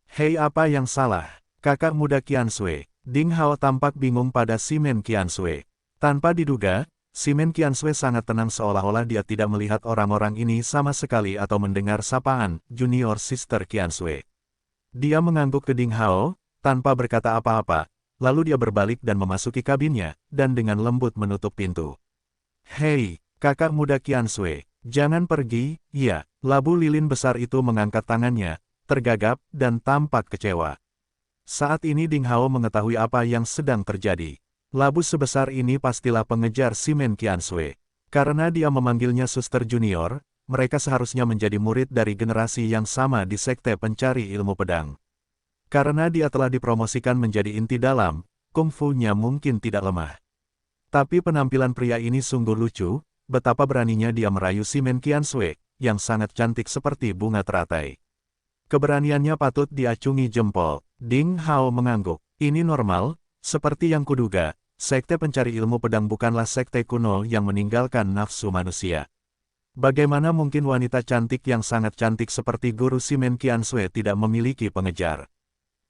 Hei, apa yang salah? Kakak muda Qiansui. Ding Hao tampak bingung pada Simen Qiansui. Tanpa diduga, Simen Qiansui sangat tenang seolah-olah dia tidak melihat orang-orang ini sama sekali atau mendengar sapaan, junior sister Qiansui. Dia mengangguk ke Ding Hao, tanpa berkata apa-apa, lalu dia berbalik dan memasuki kabinnya, dan dengan lembut menutup pintu. Hei, kakak muda Qiansui, jangan pergi, ya. Labu lilin besar itu mengangkat tangannya, tergagap, dan tampak kecewa. Saat ini Ding Hao mengetahui apa yang sedang terjadi. Labu sebesar ini pastilah pengejar Simen Qiansui. Karena dia memanggilnya suster junior, mereka seharusnya menjadi murid dari generasi yang sama di Sekte Pencari Ilmu Pedang. Karena dia telah dipromosikan menjadi inti dalam, kungfu-nya mungkin tidak lemah. Tapi penampilan pria ini sungguh lucu, betapa beraninya dia merayu Simen Qiansui, yang sangat cantik seperti bunga teratai. Keberaniannya patut diacungi jempol. Ding Hao mengangguk. Ini normal, seperti yang kuduga, Sekte Pencari Ilmu Pedang bukanlah sekte kuno yang meninggalkan nafsu manusia. Bagaimana mungkin wanita cantik yang sangat cantik seperti guru Simen Qiansui tidak memiliki pengejar?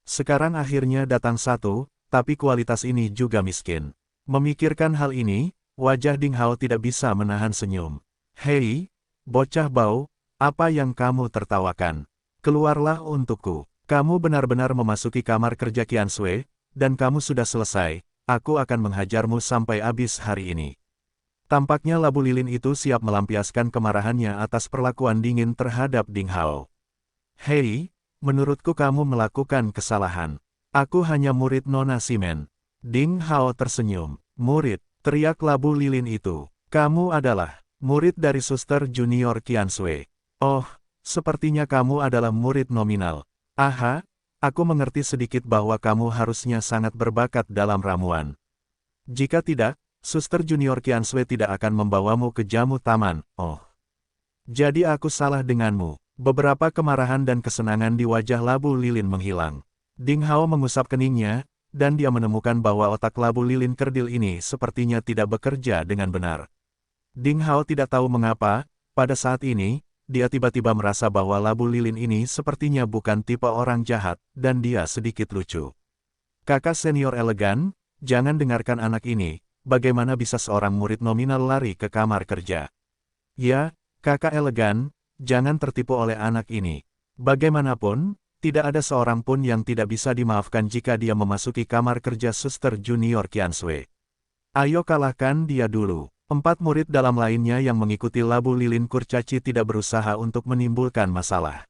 Sekarang akhirnya datang satu, tapi kualitas ini juga miskin. Memikirkan hal ini, wajah Ding Hao tidak bisa menahan senyum. Hei, bocah bau, apa yang kamu tertawakan? Keluarlah untukku. Kamu benar-benar memasuki kamar kerja Qiansui, dan kamu sudah selesai, aku akan menghajarmu sampai habis hari ini. Tampaknya labu lilin itu siap melampiaskan kemarahannya atas perlakuan dingin terhadap Ding Hao. Hei, menurutku kamu melakukan kesalahan. Aku hanya murid Nona Simen. Ding Hao tersenyum. Murid, teriak labu lilin itu. Kamu adalah murid dari suster junior Qiansui. Oh, sepertinya kamu adalah murid nominal. Aha, aku mengerti sedikit bahwa kamu harusnya sangat berbakat dalam ramuan. Jika tidak, Suster Junior Qiansui tidak akan membawamu ke jamu taman. Oh. Jadi aku salah denganmu. Beberapa kemarahan dan kesenangan di wajah labu lilin menghilang. Ding Hao mengusap keningnya, dan dia menemukan bahwa otak labu lilin kerdil ini sepertinya tidak bekerja dengan benar. Ding Hao tidak tahu mengapa, pada saat ini, dia tiba-tiba merasa bahwa labu lilin ini sepertinya bukan tipe orang jahat, dan dia sedikit lucu. Kakak senior elegan, jangan dengarkan anak ini. Bagaimana bisa seorang murid nominal lari ke kamar kerja? Ya, kakak elegan, jangan tertipu oleh anak ini. Bagaimanapun, tidak ada seorang pun yang tidak bisa dimaafkan jika dia memasuki kamar kerja suster junior Qiansui. Ayo kalahkan dia dulu. 4 murid dalam lainnya yang mengikuti labu lilin kurcaci tidak berusaha untuk menimbulkan masalah.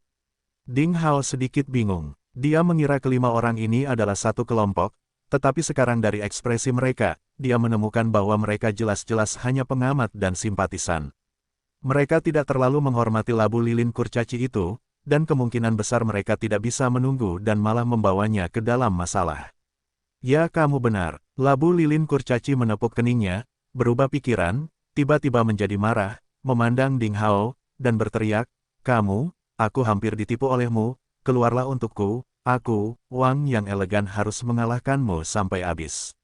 Ding Hao sedikit bingung. Dia mengira kelima orang ini adalah satu kelompok, tetapi sekarang dari ekspresi mereka, dia menemukan bahwa mereka jelas-jelas hanya pengamat dan simpatisan. Mereka tidak terlalu menghormati labu lilin kurcaci itu, dan kemungkinan besar mereka tidak bisa menunggu dan malah membawanya ke dalam masalah. Ya, kamu benar. Labu lilin kurcaci menepuk keningnya, berubah pikiran, tiba-tiba menjadi marah, memandang Ding Hao, dan berteriak, "Kamu, aku hampir ditipu olehmu, keluarlah untukku. Aku, Wang yang elegan harus mengalahkanmu sampai habis."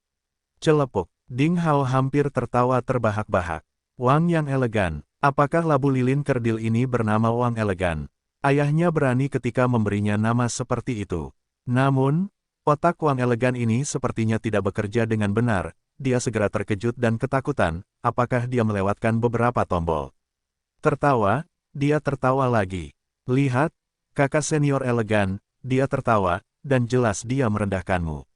Celepuk. Ding Hao hampir tertawa terbahak-bahak. Wang yang elegan. Apakah labu lilin kerdil ini bernama Wang elegan? Ayahnya berani ketika memberinya nama seperti itu. Namun, otak Wang elegan ini sepertinya tidak bekerja dengan benar. Dia segera terkejut dan ketakutan. Apakah dia melewatkan beberapa tombol? Tertawa, dia tertawa lagi. Lihat, kakak senior elegan. Dia tertawa, dan jelas dia merendahkanmu.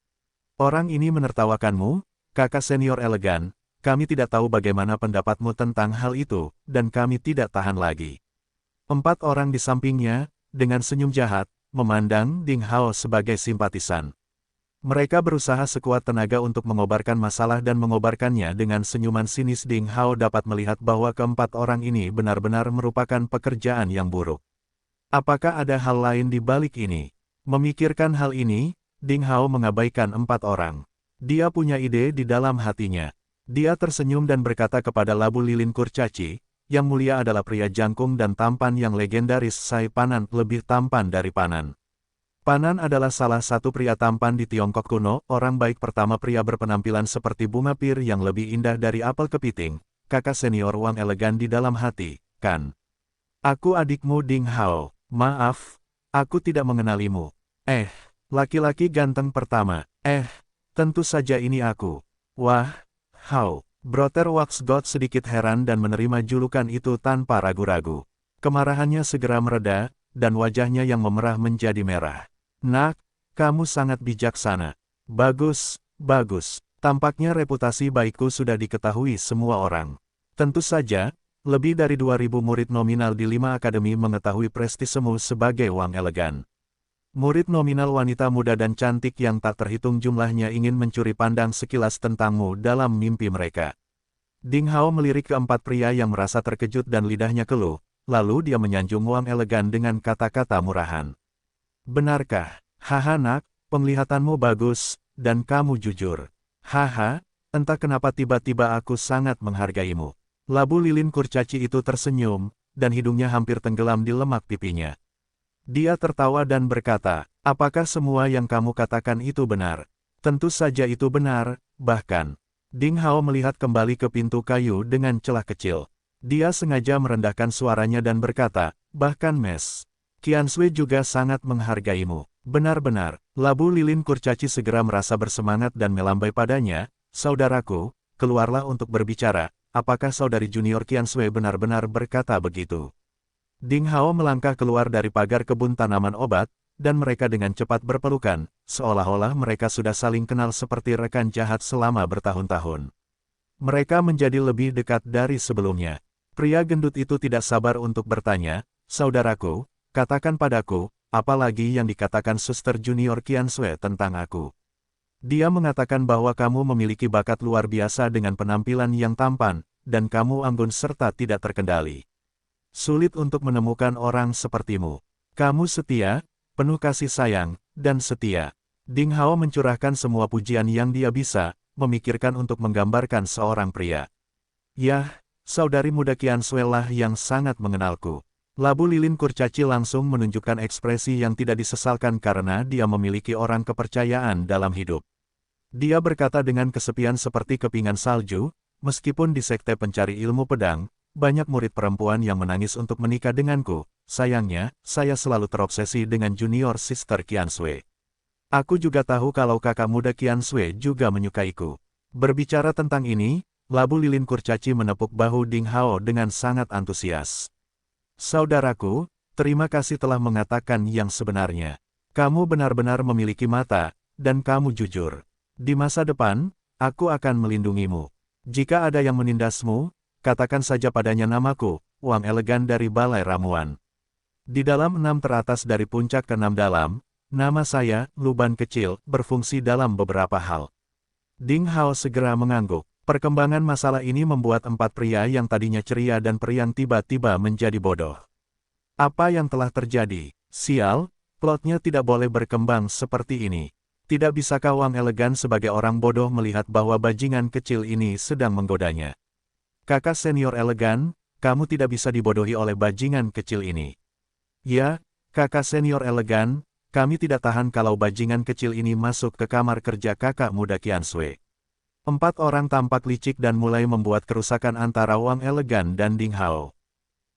Orang ini menertawakanmu, kakak senior elegan, kami tidak tahu bagaimana pendapatmu tentang hal itu, dan kami tidak tahan lagi. 4 orang di sampingnya, dengan senyum jahat, memandang Ding Hao sebagai simpatisan. Mereka berusaha sekuat tenaga untuk mengobarkan masalah dan mengobarkannya dengan senyuman sinis. Ding Hao dapat melihat bahwa keempat orang ini benar-benar merupakan pekerjaan yang buruk. Apakah ada hal lain di balik ini? Memikirkan hal ini, Ding Hao mengabaikan 4 orang. Dia punya ide di dalam hatinya. Dia tersenyum dan berkata kepada labu lilin kurcaci, yang mulia adalah pria jangkung dan tampan yang legendaris. Sai Panan lebih tampan dari Panan. Panan adalah salah satu pria tampan di Tiongkok kuno, orang baik pertama, pria berpenampilan seperti bunga pir yang lebih indah dari apel kepiting, kakak senior Wang elegan di dalam hati, kan? Aku adikmu Ding Hao. Maaf, aku tidak mengenalimu. Laki-laki ganteng pertama. Tentu saja ini aku. Wah, Hao. Brother Wax God sedikit heran dan menerima julukan itu tanpa ragu-ragu. Kemarahannya segera mereda, dan wajahnya yang memerah menjadi merah. Nak, kamu sangat bijaksana. Bagus, bagus. Tampaknya reputasi baikku sudah diketahui semua orang. Tentu saja, lebih dari 2.000 murid nominal di 5 akademi mengetahui prestisemu sebagai Wang elegan. Murid nominal wanita muda dan cantik yang tak terhitung jumlahnya ingin mencuri pandang sekilas tentangmu dalam mimpi mereka. Ding Hao melirik ke 4 pria yang merasa terkejut dan lidahnya keluh. lalu dia menyanjung Wang elegan dengan kata-kata murahan. Benarkah? Haha nak, penglihatanmu bagus, dan kamu jujur. Haha, entah kenapa tiba-tiba aku sangat menghargaimu. Labu lilin kurcaci itu tersenyum, dan hidungnya hampir tenggelam di lemak pipinya. Dia tertawa dan berkata, apakah semua yang kamu katakan itu benar? Tentu saja itu benar, bahkan. Ding Hao melihat kembali ke pintu kayu dengan celah kecil. Dia sengaja merendahkan suaranya dan berkata, bahkan Mes. Qiansui juga sangat menghargaimu. Benar-benar, labu lilin kurcaci segera merasa bersemangat dan melambai padanya, saudaraku, keluarlah untuk berbicara, apakah saudari junior Qiansui benar-benar berkata begitu? Ding Hao melangkah keluar dari pagar kebun tanaman obat, dan mereka dengan cepat berpelukan, seolah-olah mereka sudah saling kenal seperti rekan jahat selama bertahun-tahun. Mereka menjadi lebih dekat dari sebelumnya. Pria gendut itu tidak sabar untuk bertanya, saudaraku, katakan padaku, apalagi yang dikatakan Suster Junior Qiansui tentang aku. Dia mengatakan bahwa kamu memiliki bakat luar biasa dengan penampilan yang tampan, dan kamu anggun serta tidak terkendali. Sulit untuk menemukan orang sepertimu. Kamu setia, penuh kasih sayang, dan setia. Ding Hao mencurahkan semua pujian yang dia bisa, memikirkan untuk menggambarkan seorang pria. Yah, saudari muda Qiansui lah yang sangat mengenalku. Labu lilin kurcaci langsung menunjukkan ekspresi yang tidak disesalkan karena dia memiliki orang kepercayaan dalam hidup. Dia berkata dengan kesepian seperti kepingan salju, meskipun di sekte pencari ilmu pedang, banyak murid perempuan yang menangis untuk menikah denganku, sayangnya, saya selalu terobsesi dengan junior sister Qiansui. Aku juga tahu kalau kakak muda Qiansui juga menyukaiku. Berbicara tentang ini, labu lilin kurcaci menepuk bahu Ding Hao dengan sangat antusias. Saudaraku, terima kasih telah mengatakan yang sebenarnya. Kamu benar-benar memiliki mata, dan kamu jujur. Di masa depan, aku akan melindungimu. Jika ada yang menindasmu, katakan saja padanya namaku, Wang elegan dari Balai Ramuan. Di dalam 6 teratas dari puncak ke-6 dalam, nama saya, Luban Kecil, berfungsi dalam beberapa hal. Ding Hao segera mengangguk. Perkembangan masalah ini membuat 4 pria yang tadinya ceria dan periang tiba-tiba menjadi bodoh. Apa yang telah terjadi? Sial, plotnya tidak boleh berkembang seperti ini. Tidak bisakah Wang elegan sebagai orang bodoh melihat bahwa bajingan kecil ini sedang menggodanya? Kakak senior elegan, kamu tidak bisa dibodohi oleh bajingan kecil ini. Ya, kakak senior elegan, kami tidak tahan kalau bajingan kecil ini masuk ke kamar kerja kakak muda Qiansui. 4 orang tampak licik dan mulai membuat kerusakan antara Wang elegan dan Ding Hao.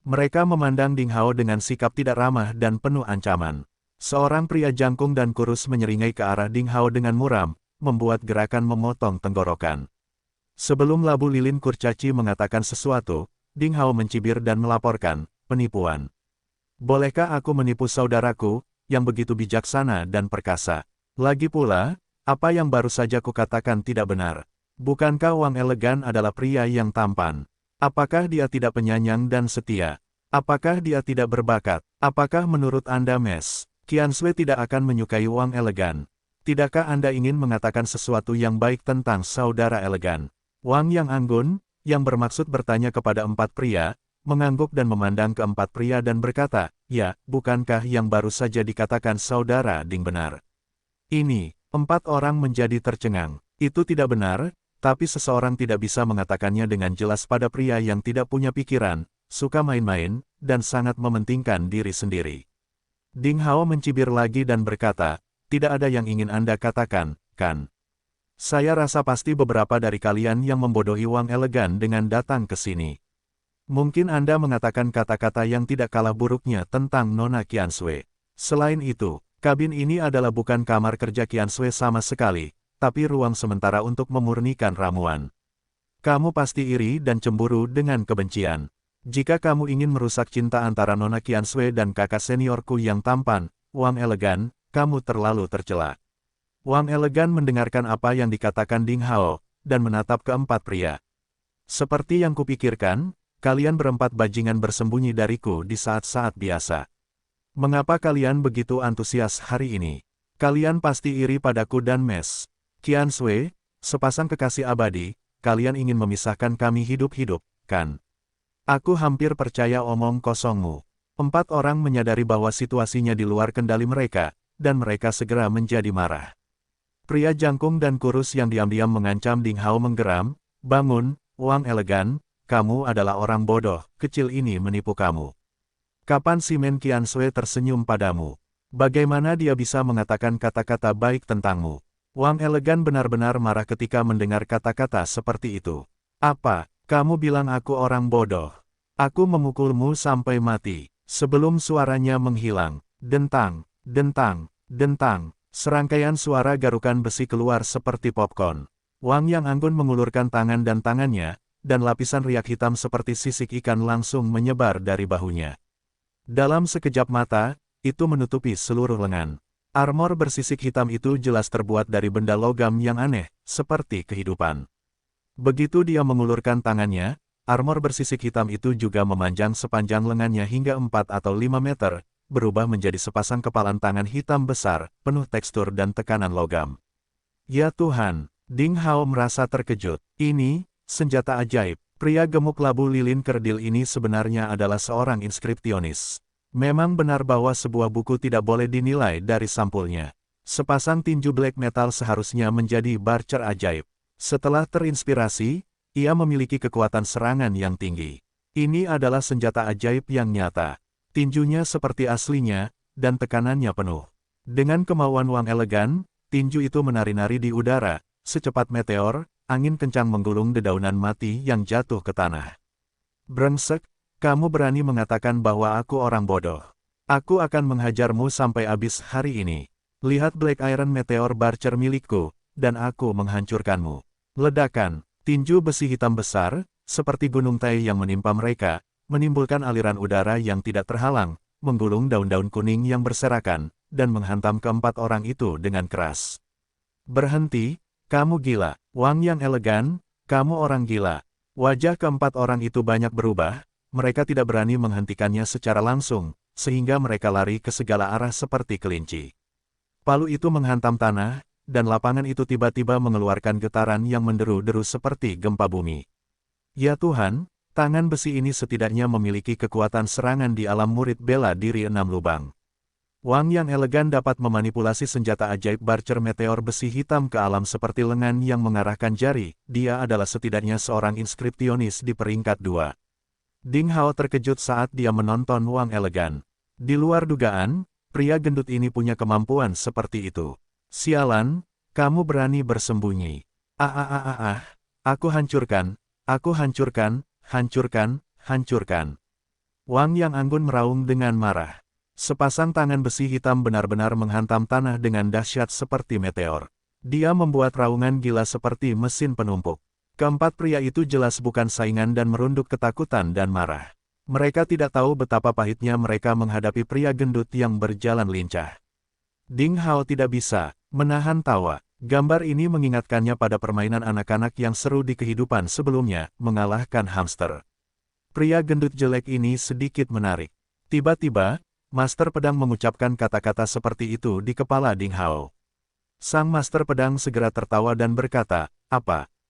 Mereka memandang Ding Hao dengan sikap tidak ramah dan penuh ancaman. Seorang pria jangkung dan kurus menyeringai ke arah Ding Hao dengan muram, membuat gerakan memotong tenggorokan. Sebelum labu lilin kurcaci mengatakan sesuatu, Ding Hao mencibir dan melaporkan, penipuan. Bolehkah aku menipu saudaraku, yang begitu bijaksana dan perkasa? Lagi pula, apa yang baru saja kukatakan tidak benar. Bukankah Wang elegan adalah pria yang tampan? Apakah dia tidak penyayang dan setia? Apakah dia tidak berbakat? Apakah menurut Anda Mes, Qiansui tidak akan menyukai Wang elegan? Tidakkah Anda ingin mengatakan sesuatu yang baik tentang saudara elegan? Wang yang anggun, yang bermaksud bertanya kepada 4 pria, mengangguk dan memandang ke 4 pria dan berkata, ya, bukankah yang baru saja dikatakan saudara Ding benar? Ini, 4 orang menjadi tercengang. Itu tidak benar. Tapi seseorang tidak bisa mengatakannya dengan jelas pada pria yang tidak punya pikiran, suka main-main, dan sangat mementingkan diri sendiri. Ding Hao mencibir lagi dan berkata, tidak ada yang ingin Anda katakan, kan? Saya rasa pasti beberapa dari kalian yang membodohi Wang elegan dengan datang ke sini. Mungkin Anda mengatakan kata-kata yang tidak kalah buruknya tentang Nona Qiansui. Selain itu, kabin ini adalah bukan kamar kerja Qiansui sama sekali, tapi ruang sementara untuk memurnikan ramuan. Kamu pasti iri dan cemburu dengan kebencian. Jika kamu ingin merusak cinta antara Nona Qiansui dan kakak seniorku yang tampan, Wang elegan, kamu terlalu tercela. Wang elegan mendengarkan apa yang dikatakan Ding Hao, dan menatap ke 4 pria. Seperti yang kupikirkan, kalian berempat bajingan bersembunyi dariku di saat-saat biasa. Mengapa kalian begitu antusias hari ini? Kalian pasti iri padaku dan Mes. Qiansui, sepasang kekasih abadi, kalian ingin memisahkan kami hidup-hidup, kan? Aku hampir percaya omong kosongmu. 4 orang menyadari bahwa situasinya di luar kendali mereka, dan mereka segera menjadi marah. Pria jangkung dan kurus yang diam-diam mengancam Ding Hao menggeram, "Bangun, Wang elegan, kamu adalah orang bodoh, kecil ini menipu kamu. Kapan si Men Qiansui tersenyum padamu? Bagaimana dia bisa mengatakan kata-kata baik tentangmu?" Wang elegan benar-benar marah ketika mendengar kata-kata seperti itu. "Apa, kamu bilang aku orang bodoh? Aku memukulmu sampai mati." Sebelum suaranya menghilang, dentang, dentang, dentang, serangkaian suara garukan besi keluar seperti popcorn. Wang yang anggun mengulurkan tangan dan tangannya, dan lapisan riak hitam seperti sisik ikan langsung menyebar dari bahunya. Dalam sekejap mata, itu menutupi seluruh lengan. Armor bersisik hitam itu jelas terbuat dari benda logam yang aneh, seperti kehidupan. Begitu dia mengulurkan tangannya, armor bersisik hitam itu juga memanjang sepanjang lengannya hingga 4 atau 5 meter, berubah menjadi sepasang kepalan tangan hitam besar, penuh tekstur dan tekanan logam. Ya Tuhan, Ding Hao merasa terkejut. Ini, senjata ajaib. Pria gemuk labu lilin kerdil ini sebenarnya adalah seorang inskripsionis. Memang benar bahwa sebuah buku tidak boleh dinilai dari sampulnya. Sepasang tinju black metal seharusnya menjadi barcer ajaib. Setelah terinspirasi, ia memiliki kekuatan serangan yang tinggi. Ini adalah senjata ajaib yang nyata. Tinjunya seperti aslinya, dan tekanannya penuh. Dengan kemauan Wang elegan, tinju itu menari-nari di udara, secepat meteor, angin kencang menggulung dedaunan mati yang jatuh ke tanah. "Brengsek, kamu berani mengatakan bahwa aku orang bodoh. Aku akan menghajarmu sampai habis hari ini. Lihat Black Iron Meteor Barcer milikku, dan aku menghancurkanmu." Ledakan. Tinju besi hitam besar, seperti gunung Tai yang menimpa mereka, menimbulkan aliran udara yang tidak terhalang, menggulung daun-daun kuning yang berserakan, dan menghantam keempat orang itu dengan keras. "Berhenti, kamu gila. Wang yang elegan, kamu orang gila." Wajah keempat orang itu banyak berubah, mereka tidak berani menghentikannya secara langsung, sehingga mereka lari ke segala arah seperti kelinci. Palu itu menghantam tanah, dan lapangan itu tiba-tiba mengeluarkan getaran yang menderu-deru seperti gempa bumi. Ya Tuhan, tangan besi ini setidaknya memiliki kekuatan serangan di alam murid bela diri 6 lubang. Wang yang elegan dapat memanipulasi senjata ajaib Barcer Meteor besi hitam ke alam seperti lengan yang mengarahkan jari, dia adalah setidaknya seorang inskripsionis di peringkat 2. Ding Hao terkejut saat dia menonton Wang elegan. Di luar dugaan, pria gendut ini punya kemampuan seperti itu. "Sialan, kamu berani bersembunyi. Aku hancurkan, hancurkan, hancurkan." Wang yang anggun meraung dengan marah. Sepasang tangan besi hitam benar-benar menghantam tanah dengan dahsyat seperti meteor. Dia membuat raungan gila seperti mesin penumpuk. Keempat pria itu jelas bukan saingan dan merunduk ketakutan dan marah. Mereka tidak tahu betapa pahitnya mereka menghadapi pria gendut yang berjalan lincah. Ding Hao tidak bisa menahan tawa. Gambar ini mengingatkannya pada permainan anak-anak yang seru di kehidupan sebelumnya, mengalahkan hamster. Pria gendut jelek ini sedikit menarik. Tiba-tiba, Master Pedang mengucapkan kata-kata seperti itu di kepala Ding Hao. Sang Master Pedang segera tertawa dan berkata,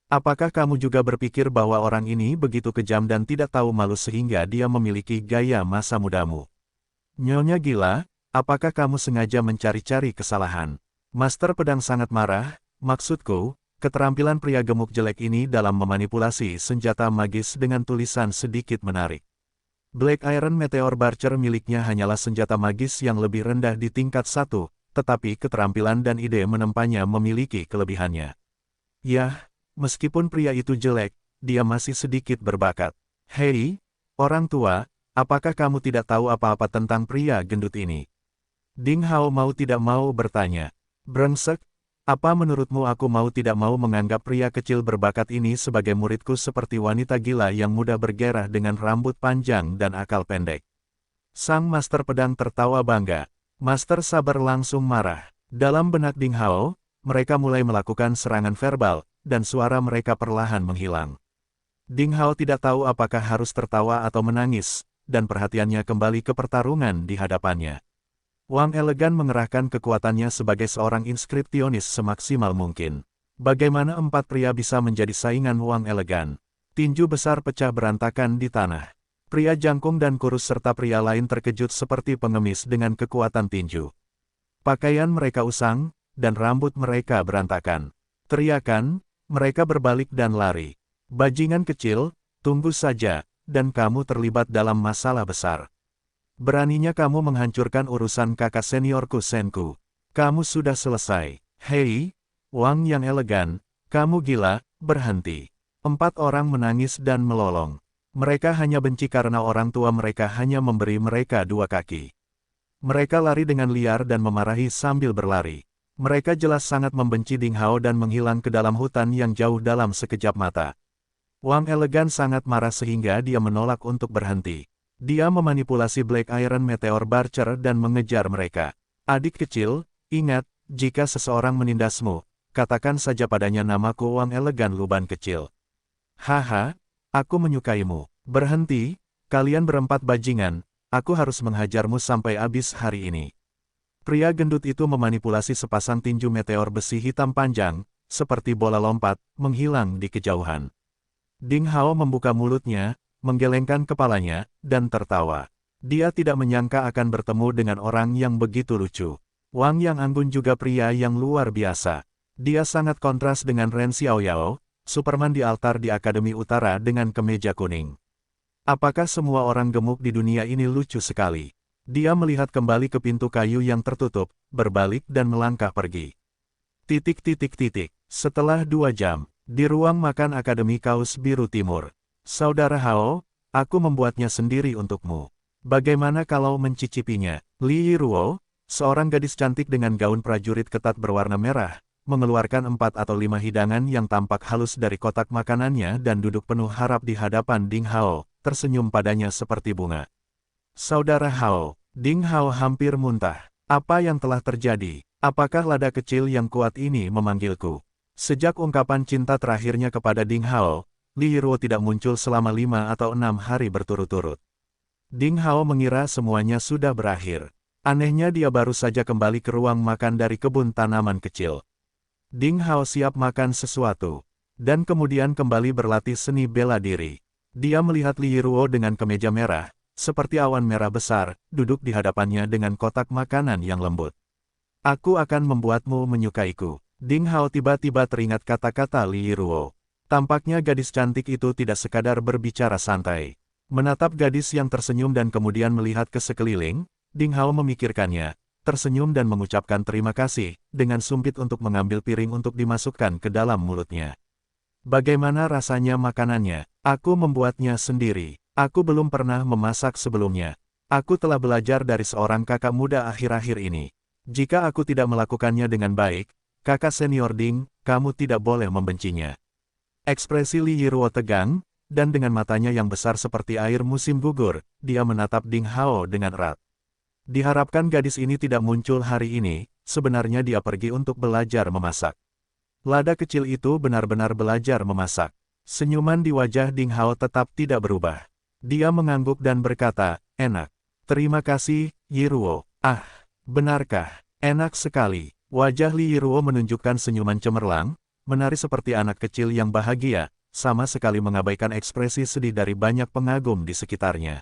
Apakah kamu juga berpikir bahwa orang ini begitu kejam dan tidak tahu malu sehingga dia memiliki gaya masa mudamu? Nyonya gila, apakah kamu sengaja mencari-cari kesalahan? Master Pedang sangat marah, maksudku, keterampilan pria gemuk jelek ini dalam memanipulasi senjata magis dengan tulisan sedikit menarik. Black Iron Meteor Barcer miliknya hanyalah senjata magis yang lebih rendah di tingkat 1, tetapi keterampilan dan ide menempanya memiliki kelebihannya. Yah, meskipun pria itu jelek, dia masih sedikit berbakat. Hei, orang tua, apakah kamu tidak tahu apa-apa tentang pria gendut ini? Ding Hao mau tidak mau bertanya. Brengsek, apa menurutmu aku mau tidak mau menganggap pria kecil berbakat ini sebagai muridku seperti wanita gila yang mudah bergairah dengan rambut panjang dan akal pendek? Sang Master Pedang tertawa bangga. Master Saber langsung marah. Dalam benak Ding Hao, mereka mulai melakukan serangan verbal, dan suara mereka perlahan menghilang. Ding Hao tidak tahu apakah harus tertawa atau menangis, dan perhatiannya kembali ke pertarungan di hadapannya. Wang elegan mengerahkan kekuatannya sebagai seorang inskripsionis semaksimal mungkin. Bagaimana 4 pria bisa menjadi saingan Wang elegan? Tinju besar pecah berantakan di tanah. Pria jangkung dan kurus serta pria lain terkejut seperti pengemis dengan kekuatan tinju. Pakaian mereka usang, dan rambut mereka berantakan. Teriakan, mereka berbalik dan lari. Bajingan kecil, tunggu saja, dan kamu terlibat dalam masalah besar. Beraninya kamu menghancurkan urusan kakak seniorku Senku. Kamu sudah selesai. Hei, Wang yang elegan, kamu gila, berhenti. 4 orang menangis dan melolong. Mereka hanya benci karena orang tua mereka hanya memberi mereka 2 kaki. Mereka lari dengan liar dan memarahi sambil berlari. Mereka jelas sangat membenci Ding Hao dan menghilang ke dalam hutan yang jauh dalam sekejap mata. Wang elegan sangat marah sehingga dia menolak untuk berhenti. Dia memanipulasi Black Iron Meteor Barcher dan mengejar mereka. Adik kecil, ingat, jika seseorang menindasmu, katakan saja padanya namaku Wang elegan luban kecil. Haha. Aku menyukaimu. Berhenti, kalian berempat bajingan, aku harus menghajarmu sampai habis hari ini. Pria gendut itu memanipulasi sepasang tinju meteor besi hitam panjang, seperti bola lompat, menghilang di kejauhan. Ding Hao membuka mulutnya, menggelengkan kepalanya, dan tertawa. Dia tidak menyangka akan bertemu dengan orang yang begitu lucu. Wang Yang Anggun juga pria yang luar biasa. Dia sangat kontras dengan Ren Xiaoyao, Superman di altar di Akademi Utara dengan kemeja kuning. Apakah semua orang gemuk di dunia ini lucu sekali? Dia melihat kembali ke pintu kayu yang tertutup, berbalik dan melangkah pergi. Setelah 2 jam, di ruang makan Akademi Kaus Biru Timur. Saudara Hao, aku membuatnya sendiri untukmu. Bagaimana kalau mencicipinya? Li Yiruo, seorang gadis cantik dengan gaun prajurit ketat berwarna merah, mengeluarkan 4 atau 5 hidangan yang tampak halus dari kotak makanannya dan duduk penuh harap di hadapan Ding Hao, tersenyum padanya seperti bunga. Saudara Hao, Ding Hao hampir muntah. Apa yang telah terjadi? Apakah lada kecil yang kuat ini memanggilku? Sejak ungkapan cinta terakhirnya kepada Ding Hao, Li Yiruo tidak muncul selama 5 atau 6 hari berturut-turut. Ding Hao mengira semuanya sudah berakhir. Anehnya dia baru saja kembali ke ruang makan dari kebun tanaman kecil. Ding Hao siap makan sesuatu, dan kemudian kembali berlatih seni bela diri. Dia melihat Li Yiruo dengan kemeja merah, seperti awan merah besar, duduk di hadapannya dengan kotak makanan yang lembut. Aku akan membuatmu menyukaiku. Ding Hao tiba-tiba teringat kata-kata Li Yiruo. Tampaknya gadis cantik itu tidak sekadar berbicara santai. Menatap gadis yang tersenyum dan kemudian melihat ke sekeliling, Ding Hao memikirkannya, tersenyum dan mengucapkan terima kasih, dengan sumpit untuk mengambil piring untuk dimasukkan ke dalam mulutnya. Bagaimana rasanya makanannya? Aku membuatnya sendiri. Aku belum pernah memasak sebelumnya. Aku telah belajar dari seorang kakak muda akhir-akhir ini. Jika aku tidak melakukannya dengan baik, kakak senior Ding, kamu tidak boleh membencinya. Ekspresi Li Yiruo tegang, dan dengan matanya yang besar seperti air musim gugur, dia menatap Ding Hao dengan erat. Diharapkan gadis ini tidak muncul hari ini, sebenarnya dia pergi untuk belajar memasak. Lada kecil itu benar-benar belajar memasak. Senyuman di wajah Ding Hao tetap tidak berubah. Dia mengangguk dan berkata, enak. Terima kasih, Yiruo. Ah, benarkah? Enak sekali. Wajah Li Yiruo menunjukkan senyuman cemerlang, menari seperti anak kecil yang bahagia, sama sekali mengabaikan ekspresi sedih dari banyak pengagum di sekitarnya.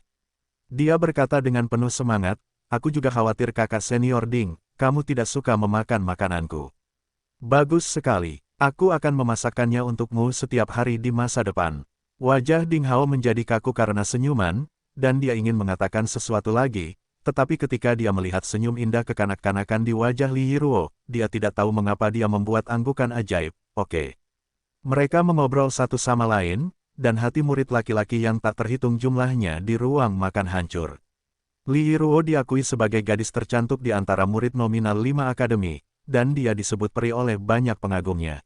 Dia berkata dengan penuh semangat, aku juga khawatir kakak senior Ding, kamu tidak suka memakan makananku. Bagus sekali, aku akan memasakkannya untukmu setiap hari di masa depan. Wajah Ding Hao menjadi kaku karena senyuman, dan dia ingin mengatakan sesuatu lagi, tetapi ketika dia melihat senyum indah kekanak-kanakan di wajah Li Yiruo, dia tidak tahu mengapa dia membuat anggukan ajaib. Oke. Mereka mengobrol satu sama lain, dan hati murid laki-laki yang tak terhitung jumlahnya di ruang makan hancur. Li Yiruo diakui sebagai gadis tercantik di antara murid nominal 5 akademi, dan dia disebut peri oleh banyak pengagumnya.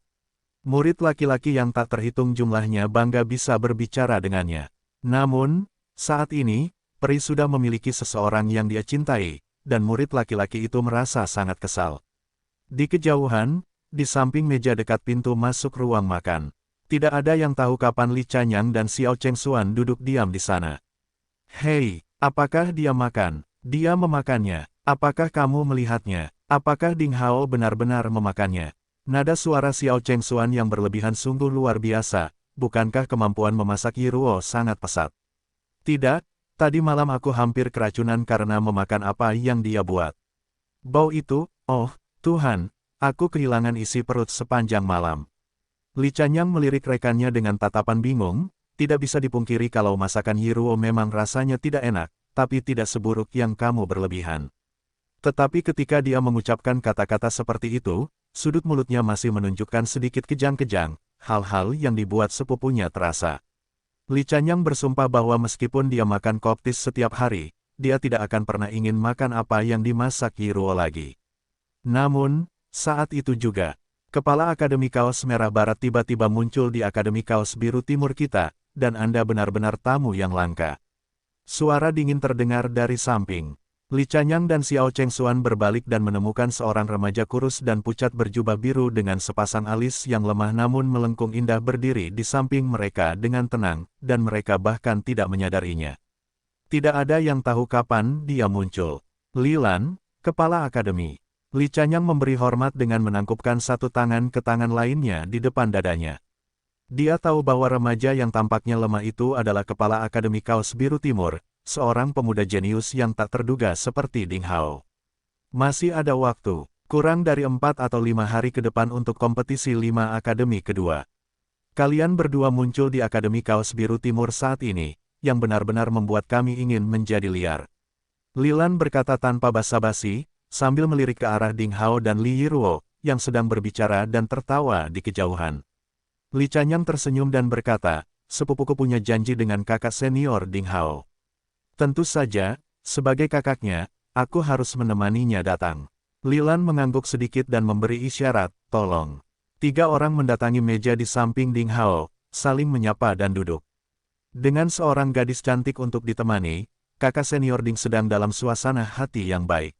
Murid laki-laki yang tak terhitung jumlahnya bangga bisa berbicara dengannya. Namun, saat ini, peri sudah memiliki seseorang yang dia cintai, dan murid laki-laki itu merasa sangat kesal. Di kejauhan, di samping meja dekat pintu masuk ruang makan, tidak ada yang tahu kapan Li Chanyang dan Xiao Chengxuan duduk diam di sana. Hei! Apakah dia makan? Dia memakannya. Apakah kamu melihatnya? Apakah Ding Hao benar-benar memakannya? Nada suara Xiao Chengxuan yang berlebihan sungguh luar biasa, bukankah kemampuan memasak Yiruo sangat pesat? Tidak, Tadi malam aku hampir keracunan karena memakan apa yang dia buat. Bau itu, oh, Tuhan, aku kehilangan isi perut sepanjang malam. Li Chanyang melirik rekannya dengan tatapan bingung, tidak bisa dipungkiri kalau masakan Yiruo memang rasanya tidak enak, tapi tidak seburuk yang kamu berlebihan. Tetapi ketika dia mengucapkan kata-kata seperti itu, sudut mulutnya masih menunjukkan sedikit kejang-kejang, hal-hal yang dibuat sepupunya terasa. Li Chanyang bersumpah bahwa meskipun dia makan koptis setiap hari, dia tidak akan pernah ingin makan apa yang dimasak Yiruo lagi. Namun, saat itu juga, Kepala Akademi Kaos Merah Barat tiba-tiba muncul di Akademi Kaos Biru Timur kita, dan Anda benar-benar tamu yang langka. Suara dingin terdengar dari samping. Li Chanyang dan Xiao Chengxuan berbalik dan menemukan seorang remaja kurus dan pucat berjubah biru dengan sepasang alis yang lemah namun melengkung indah berdiri di samping mereka dengan tenang, dan mereka bahkan tidak menyadarinya. Tidak ada yang tahu kapan dia muncul. Li Lan, Kepala Akademi. Li Chanyang memberi hormat dengan menangkupkan satu tangan ke tangan lainnya di depan dadanya. Dia tahu bahwa remaja yang tampaknya lemah itu adalah Kepala Akademi Kaos Biru Timur, seorang pemuda jenius yang tak terduga seperti Ding Hao. Masih ada waktu, kurang dari 4 atau 5 hari ke depan untuk kompetisi 5 Akademi kedua. Kalian berdua muncul di Akademi Kaos Biru Timur saat ini, yang benar-benar membuat kami ingin menjadi liar. Li Lan berkata tanpa basa-basi, sambil melirik ke arah Ding Hao dan Li Yiruo, yang sedang berbicara dan tertawa di kejauhan. Li Chanyang tersenyum dan berkata, sepupuku punya janji dengan kakak senior Ding Hao. Tentu saja, sebagai kakaknya, aku harus menemaninya datang. Li Lan mengangguk sedikit dan memberi isyarat, tolong. 3 orang mendatangi meja di samping Ding Hao, saling menyapa dan duduk. Dengan seorang gadis cantik untuk ditemani, kakak senior Ding sedang dalam suasana hati yang baik.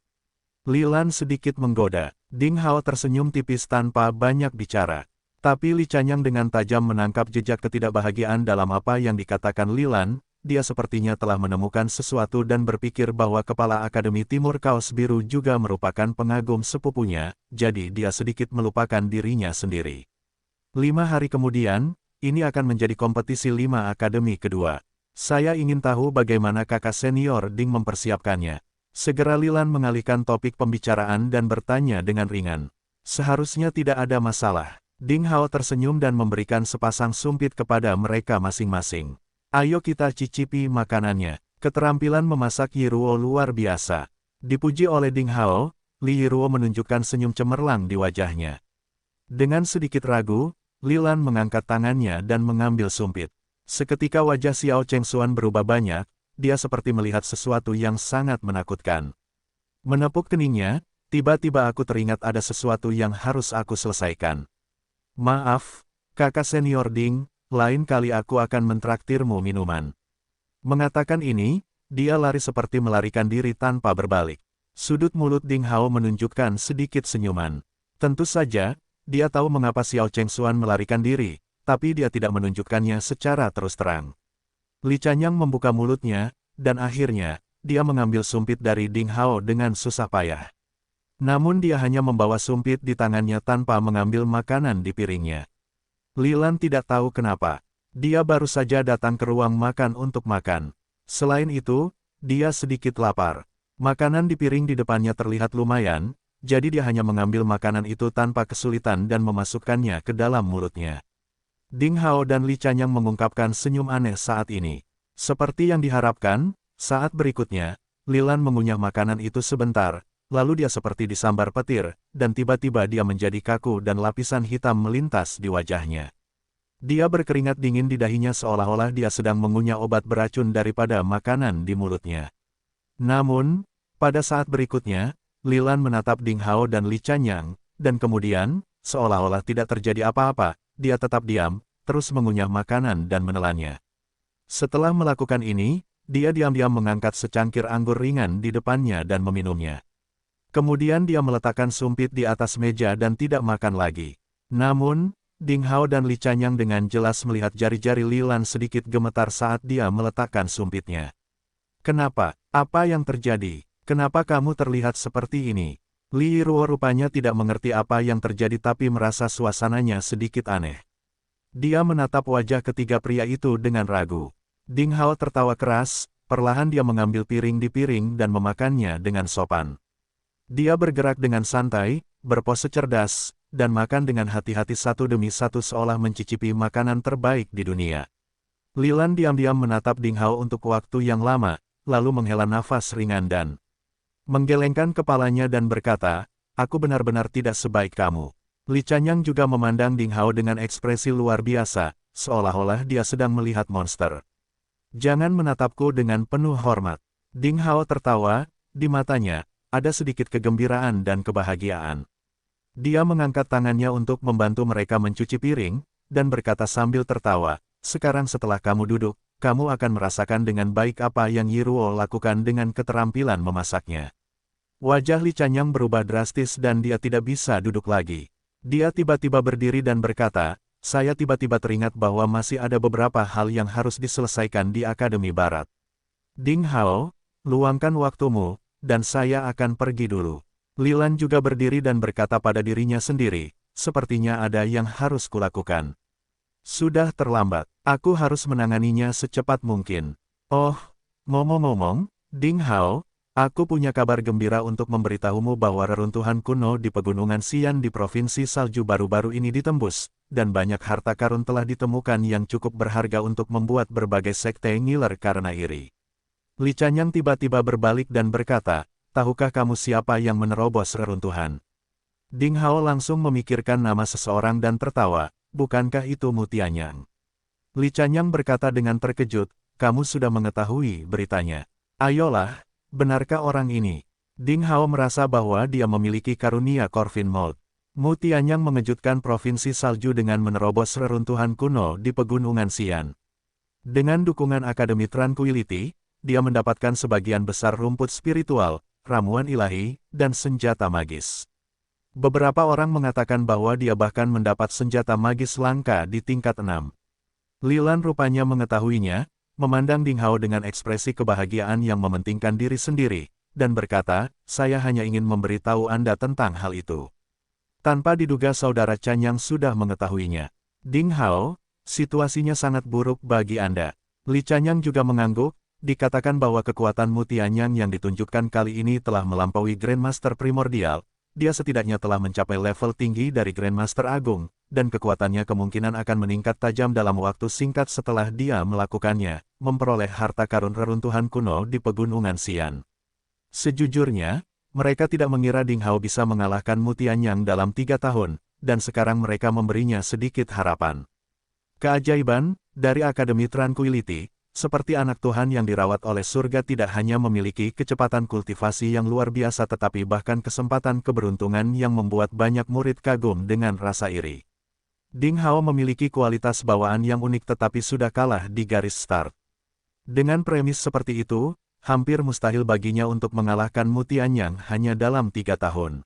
Li Lan sedikit menggoda. Ding Hao tersenyum tipis tanpa banyak bicara. Tapi Li Chanyang dengan tajam menangkap jejak ketidakbahagiaan dalam apa yang dikatakan Li Lan. Dia sepertinya telah menemukan sesuatu dan berpikir bahwa Kepala Akademi Timur Kaos Biru juga merupakan pengagum sepupunya, jadi dia sedikit melupakan dirinya sendiri. 5 hari kemudian, ini akan menjadi kompetisi 5 Akademi kedua. Saya ingin tahu bagaimana kakak senior Ding mempersiapkannya. Segera Li Lan mengalihkan topik pembicaraan dan bertanya dengan ringan. Seharusnya tidak ada masalah. Ding Hao tersenyum dan memberikan sepasang sumpit kepada mereka masing-masing. Ayo kita cicipi makanannya. Keterampilan memasak Yiruo luar biasa. Dipuji oleh Ding Hao, Li Yiruo menunjukkan senyum cemerlang di wajahnya. Dengan sedikit ragu, Li Lan mengangkat tangannya dan mengambil sumpit. Seketika wajah Xiao Chengxuan berubah banyak, dia seperti melihat sesuatu yang sangat menakutkan. Menepuk keningnya, tiba-tiba aku teringat ada sesuatu yang harus aku selesaikan. Maaf, kakak senior Ding, lain kali aku akan mentraktirmu minuman. Mengatakan ini, dia lari seperti melarikan diri tanpa berbalik. Sudut mulut Ding Hao menunjukkan sedikit senyuman. Tentu saja, dia tahu mengapa Xiao Chengxuan melarikan diri, tapi dia tidak menunjukkannya secara terus terang. Li Chanyang membuka mulutnya, dan akhirnya, dia mengambil sumpit dari Ding Hao dengan susah payah. Namun dia hanya membawa sumpit di tangannya tanpa mengambil makanan di piringnya. Li Lan tidak tahu kenapa. Dia baru saja datang ke ruang makan untuk makan. Selain itu, dia sedikit lapar. Makanan di piring di depannya terlihat lumayan, jadi dia hanya mengambil makanan itu tanpa kesulitan dan memasukkannya ke dalam mulutnya. Ding Hao dan Li Chanyang mengungkapkan senyum aneh saat ini. Seperti yang diharapkan, saat berikutnya, Li Lan mengunyah makanan itu sebentar, lalu dia seperti disambar petir, dan tiba-tiba dia menjadi kaku dan lapisan hitam melintas di wajahnya. Dia berkeringat dingin di dahinya seolah-olah dia sedang mengunyah obat beracun daripada makanan di mulutnya. Namun, pada saat berikutnya, Li Lan menatap Ding Hao dan Li Chanyang, dan kemudian, seolah-olah tidak terjadi apa-apa, dia tetap diam, terus mengunyah makanan dan menelannya. Setelah melakukan ini, dia diam-diam mengangkat secangkir anggur ringan di depannya dan meminumnya. Kemudian dia meletakkan sumpit di atas meja dan tidak makan lagi. Namun, Ding Hao dan Li Chanyang dengan jelas melihat jari-jari Li Lan sedikit gemetar saat dia meletakkan sumpitnya. Kenapa? Apa yang terjadi? Kenapa kamu terlihat seperti ini? Li Yiruo rupanya tidak mengerti apa yang terjadi tapi merasa suasananya sedikit aneh. Dia menatap wajah ketiga pria itu dengan ragu. Ding Hao tertawa keras, perlahan dia mengambil piring di piring dan memakannya dengan sopan. Dia bergerak dengan santai, berpose cerdas, dan makan dengan hati-hati satu demi satu seolah mencicipi makanan terbaik di dunia. Li Lan diam-diam menatap Ding Hao untuk waktu yang lama, lalu menghela nafas ringan dan menggelengkan kepalanya dan berkata, "Aku benar-benar tidak sebaik kamu." Li Chanyang juga memandang Ding Hao dengan ekspresi luar biasa, seolah-olah dia sedang melihat monster. "Jangan menatapku dengan penuh hormat." Ding Hao tertawa, di matanya ada sedikit kegembiraan dan kebahagiaan. Dia mengangkat tangannya untuk membantu mereka mencuci piring, dan berkata sambil tertawa, "Sekarang setelah kamu duduk, kamu akan merasakan dengan baik apa yang Yi Ruo lakukan dengan keterampilan memasaknya." Wajah Li Chanyang berubah drastis dan dia tidak bisa duduk lagi. Dia tiba-tiba berdiri dan berkata, "Saya tiba-tiba teringat bahwa masih ada beberapa hal yang harus diselesaikan di Akademi Barat. Ding Hao, luangkan waktumu, dan saya akan pergi dulu." Li Lan juga berdiri dan berkata pada dirinya sendiri, "Sepertinya ada yang harus kulakukan. Sudah terlambat, aku harus menanganinya secepat mungkin." "Oh, ngomong-ngomong, Ding Hao, aku punya kabar gembira untuk memberitahumu bahwa reruntuhan kuno di Pegunungan Xian di Provinsi Salju baru-baru ini ditembus, dan banyak harta karun telah ditemukan yang cukup berharga untuk membuat berbagai sekte ngiler karena iri." Li Chanyang tiba-tiba berbalik dan berkata, "Tahukah kamu siapa yang menerobos reruntuhan?" Ding Hao langsung memikirkan nama seseorang dan tertawa, "Bukankah itu Mu Tianyang?" Li Chanyang berkata dengan terkejut, "Kamu sudah mengetahui beritanya. Ayolah, benarkah orang ini?" Ding Hao merasa bahwa dia memiliki karunia Corvin Mode. Mu Tianyang mengejutkan Provinsi Salju dengan menerobos reruntuhan kuno di Pegunungan Xian. Dengan dukungan Akademi Tranquility, dia mendapatkan sebagian besar rumput spiritual, ramuan ilahi, dan senjata magis. Beberapa orang mengatakan bahwa dia bahkan mendapat senjata magis langka di tingkat 6. Li Lan rupanya mengetahuinya, memandang Ding Hao dengan ekspresi kebahagiaan yang mementingkan diri sendiri, dan berkata, "Saya hanya ingin memberitahu Anda tentang hal itu." Tanpa diduga saudara Chanyang sudah mengetahuinya. "Ding Hao, situasinya sangat buruk bagi Anda." Li Chanyang juga mengangguk. Dikatakan bahwa kekuatan Mu Tianyang yang ditunjukkan kali ini telah melampaui Grandmaster Primordial, dia setidaknya telah mencapai level tinggi dari Grandmaster Agung, dan kekuatannya kemungkinan akan meningkat tajam dalam waktu singkat setelah dia melakukannya, memperoleh harta karun reruntuhan kuno di Pegunungan Xian. Sejujurnya, mereka tidak mengira Ding Hao bisa mengalahkan Mu Tianyang dalam 3 tahun, dan sekarang mereka memberinya sedikit harapan. Keajaiban dari Akademi Tranquility, seperti anak Tuhan yang dirawat oleh surga, tidak hanya memiliki kecepatan kultivasi yang luar biasa tetapi bahkan kesempatan keberuntungan yang membuat banyak murid kagum dengan rasa iri. Ding Hao memiliki kualitas bawaan yang unik tetapi sudah kalah di garis start. Dengan premis seperti itu, hampir mustahil baginya untuk mengalahkan Mu Tianyang hanya dalam 3 tahun.